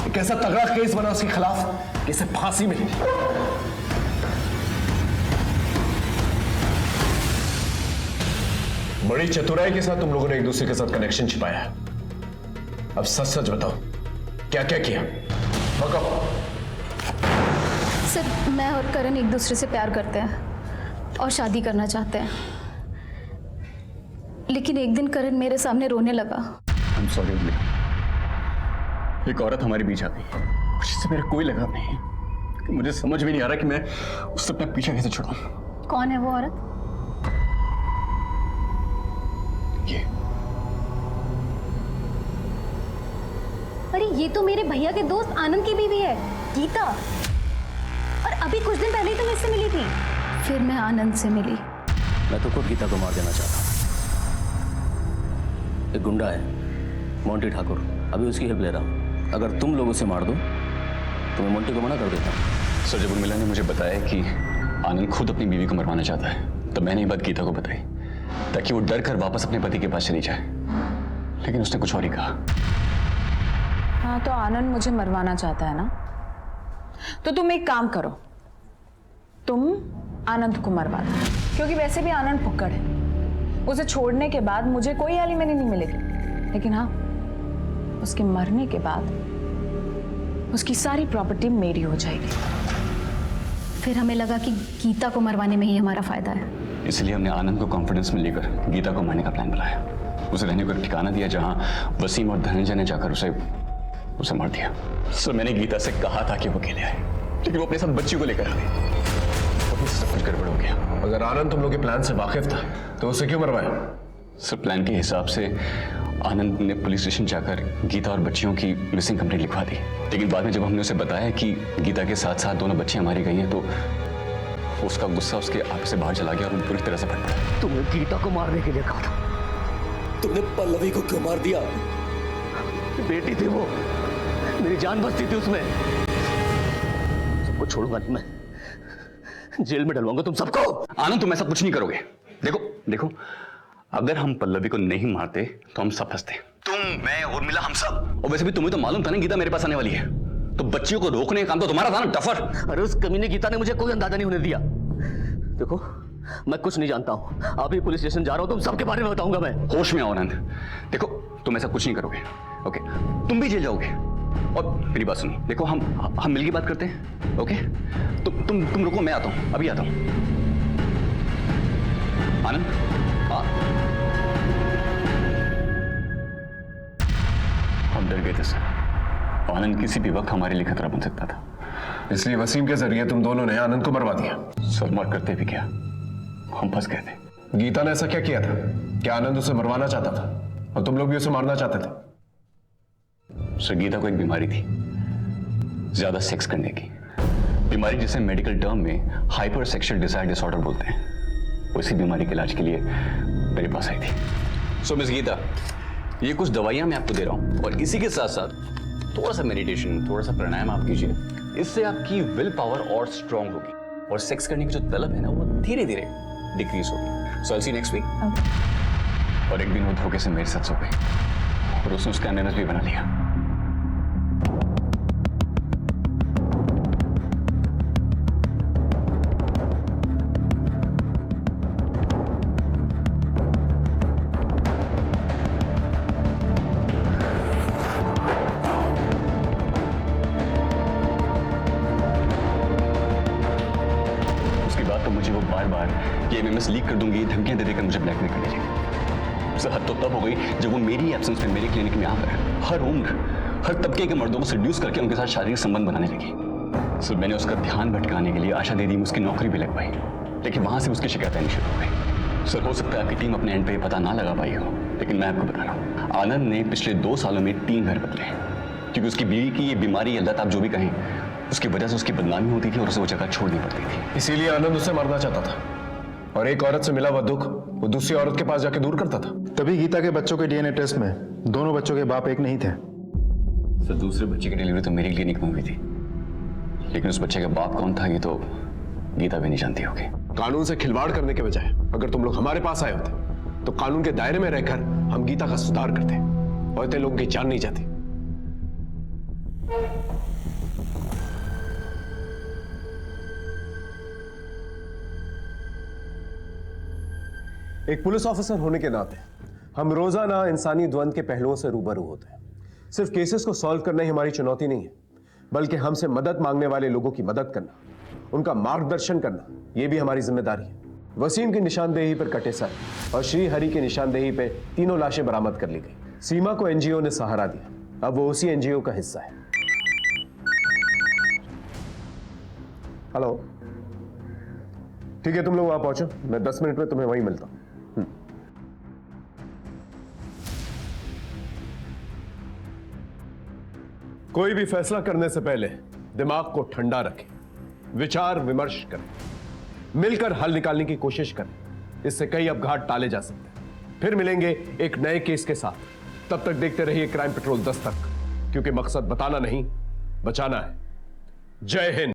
E: एक ऐसा तगड़ा केस बना उसके खिलाफ कि इसे फांसी मिली। बड़ी चतुराई के साथ तुम लोगों ने एक दूसरे के साथ कनेक्शन छिपाया है। अब सच सच बताओ, क्या क्या किया? बताओ।
M: सर मैं और करण एक दूसरे से प्यार करते हैं और शादी करना चाहते हैं, लेकिन एक दिन करण मेरे सामने रोने लगा।
V: I'm sorry, एक औरत हमारे बीच आ गई जिससे मेरा कोई लगाव नहीं है। मुझे समझ भी नहीं आ रहा कि मैं उससे अपना पीछा कैसे छुड़ाऊं।
M: कौन है वो औरत?
V: ये
M: अरे ये तो मेरे भैया के दोस्त आनंद की बीवी है, गीता। और अभी कुछ दिन पहले ही तो मैं इससे मिली थी। फिर मैं आनंद से मिली।
A: मैं तो खुद गीता को मार देना चाहता हूँ। एक गुंडा है मोंटी ठाकुर, अभी उसकी हेल्प ले रहा हूँ। अगर तुम लोग उसे मार दो तो मैं मोंटी को मना कर देता हूँ।
V: सर जब उर्मिला ने मुझे बताया कि आनंद खुद अपनी बीवी को मरवाना चाहता है, तब मैंने ये बात गीता को बताई। ताकि वो डर कर वापस अपने पति के पास चली जाए, लेकिन उसने कुछ और ही कहा।
K: हाँ, तो आनंद मुझे मरवाना चाहता है ना, तो तुम एक काम करो, तुम आनंद को मरवा दो, क्योंकि वैसे भी आनंद फुक्कड़ है। उसे छोड़ने के बाद मुझे कोई एलिमनी नहीं मिलेगी, लेकिन हाँ, उसके मरने के बाद उसकी सारी प्रॉपर्टी मेरी हो जाएगी।
M: फिर हमें लगा कि गीता को मरवाने में ही हमारा फायदा है,
V: इसलिए हमने आनंद को कॉन्फिडेंस में लेकर गीता को मारने का प्लान बनाया। उसे रहने को एक ठिकाना दिया जहां वसीम और धनंजय ने जाकर उसे मार दिया। सो मैंने गीता से कहा था कि वो अकेले आए, लेकिन वो अपने साथ बच्ची को लेकर आ गई। सब कुछ गड़बड़ हो गया।
D: अगर आनंद तुम लोग के प्लान से वाकिफ था तो उसे क्यों मरवाया?
V: सर, प्लान के हिसाब से आनंद ने पुलिस स्टेशन जाकर गीता और बच्चियों की मिसिंग कंप्लेंट लिखवा दी, लेकिन बाद में जब हमने उसे बताया कि गीता के साथ साथ दोनों बच्चियां मारी गई हैं, तो उसका गुस्सा उसके आंख से बाहर चला गया और वो पूरी तरह से फट पड़ा।
A: तुमने गीता को मारने के लिए कहा था, तुमने पल्लवी को क्यों मार दिया? बेटी थी वो, मेरी जान बचती थी उसमें। सबको छोड़ूंगा नहीं मैं, जेल में डलवाऊंगा तुम सबको।
V: आनंद, तुम ऐसा कुछ नहीं करोगे। देखो, अगर हम पल्लवी को नहीं मारते तो हम सब फंसते, तुम, मैं, उर्मिला, हम सब। और वैसे भी तुम्हें तो मालूम था ना गीता मेरे पास आने वाली है, तो बच्चियों को रोकने का काम तो तुम्हारा था ना, टफर।
A: अरे उस कमीने गीता ने मुझे कोई अंदाजा नहीं होने दिया। देखो, मैं कुछ नहीं जानता हूं, अभी पुलिस स्टेशन जा रहा हूं, तुम सबके बारे में बताऊंगा मैं।
V: होश में आओ आनंद। देखो, तुम ऐसा कुछ नहीं करोगे, ओके? तुम भी जेल जाओगे। और मेरी बात सुनो, देखो, हम मिलके बात करते हैं, ओके? तुम रुको, मैं आता हूं, अभी आता हूं। आनंद, हम डर गए थे सर। आनंद किसी भी वक्त हमारे लिए खतरा बन सकता था,
D: इसलिए वसीम के जरिए तुम दोनों ने आनंद को मरवा दिया।
V: सर, मर करते भी क्या, हम फंस गए थे।
D: गीता ने ऐसा क्या किया था कि आनंद उसे मरवाना चाहता था और तुम लोग भी उसे मारना चाहते थे?
V: सर, गीता को एक बीमारी थी, ज्यादा सेक्स करने की बीमारी, जिसे मेडिकल टर्म में हाइपर सेक्सुअल डिजायर डिसऑर्डर बोलते हैं। उसी बीमारी के इलाज के लिए मेरे पास आई थी। सो मिस गीता, ये कुछ दवाइयां मैं आपको दे रहा हूं, और इसी के साथ साथ थोड़ा सा मेडिटेशन, थोड़ा सा प्राणायाम आप कीजिए। इससे आपकी विल पावर और स्ट्रांग होगी, और सेक्स करने की जो तलब है ना, वो धीरे धीरे डिक्रीज होगी। सो आई सी नेक्स्ट वीक। और एक दिन वो धोखे से मेरे साथ सो गई, और उसने उसका एनालिसिस भी बना लिया। मुझे वो बार-बार ये एमएमएस लीक कर दूंगी, धमकियां दे देकर मुझे ब्लैकमेल करने लगी। सर, हद तो तब हो गई जब वो मेरी एब्सेंस में मेरे क्लिनिक में आकर हर उम्र, हर तबके के मर्दों को सेड्यूस करके उनके साथ शारीरिक संबंध बनाने लगी। सर, मैंने उसका ध्यान भटकाने के लिए आशा दीदी में उसकी नौकरी भी लगवाई, लेकिन वहां से उसकी शिकायतें आनी शुरू हो गई। सर, हो सकता है आपकी टीम अपने एंड पे पता ना लगा पाई हो, लेकिन मैं आपको बता रहा हूँ, आनंद ने पिछले 2 सालों में 3 घर बदले हैं, क्योंकि उसकी बीवी की ये बीमारी या लत, आप जो भी कहें, उसकी वजह से उसकी बदनामी होती थी और उसे वो जगह छोड़नी पड़ती थी।
D: इसीलिए आनंद उसे मारना चाहता था, और एक औरत से मिला हुआ दुख वो दूसरी औरत के पास जाके दूर करता था।
O: तभी गीता के बच्चों के डीएनए टेस्ट में दोनों बच्चों के बाप एक नहीं थे।
V: सर, दूसरे बच्चे की डिलीवरी तो मेरी क्लिनिक में हुई थी, लेकिन उस बच्चे का बाप कौन था ये तो गीता भी नहीं जानती होगी।
D: कानून से खिलवाड़ करने के बजाय अगर तुम लोग हमारे पास आए होते तो कानून के दायरे में रहकर हम गीता का सुधार करते, और इतने लोगों की जान नहीं जाती। एक पुलिस ऑफिसर होने के नाते हम रोजाना इंसानी द्वंद के पहलुओं से रूबरू होते हैं। सिर्फ केसेस को सॉल्व करना ही हमारी चुनौती नहीं है, बल्कि हमसे मदद मांगने वाले लोगों की मदद करना, उनका मार्गदर्शन करना, यह भी हमारी जिम्मेदारी है। वसीम की निशानदेही पर कटे सर और श्री हरि की निशानदेही पे 3 लाशें बरामद कर ली गई। सीमा को एनजीओ ने सहारा दिया, अब वो उसी एनजीओ का हिस्सा है। हेलो, ठीक है, तुम लोग वहां पहुंचो, मैं 10 मिनट में तुम्हें वहीं मिलता हूं। कोई भी फैसला करने से पहले दिमाग को ठंडा रखें, विचार विमर्श करें, मिलकर हल निकालने की कोशिश करें। इससे कई अपघात टाले जा सकते हैं। फिर मिलेंगे एक नए केस के साथ। तब तक देखते रहिए क्राइम पेट्रोल दस्तक, क्योंकि मकसद बताना नहीं, बचाना है। जय हिंद।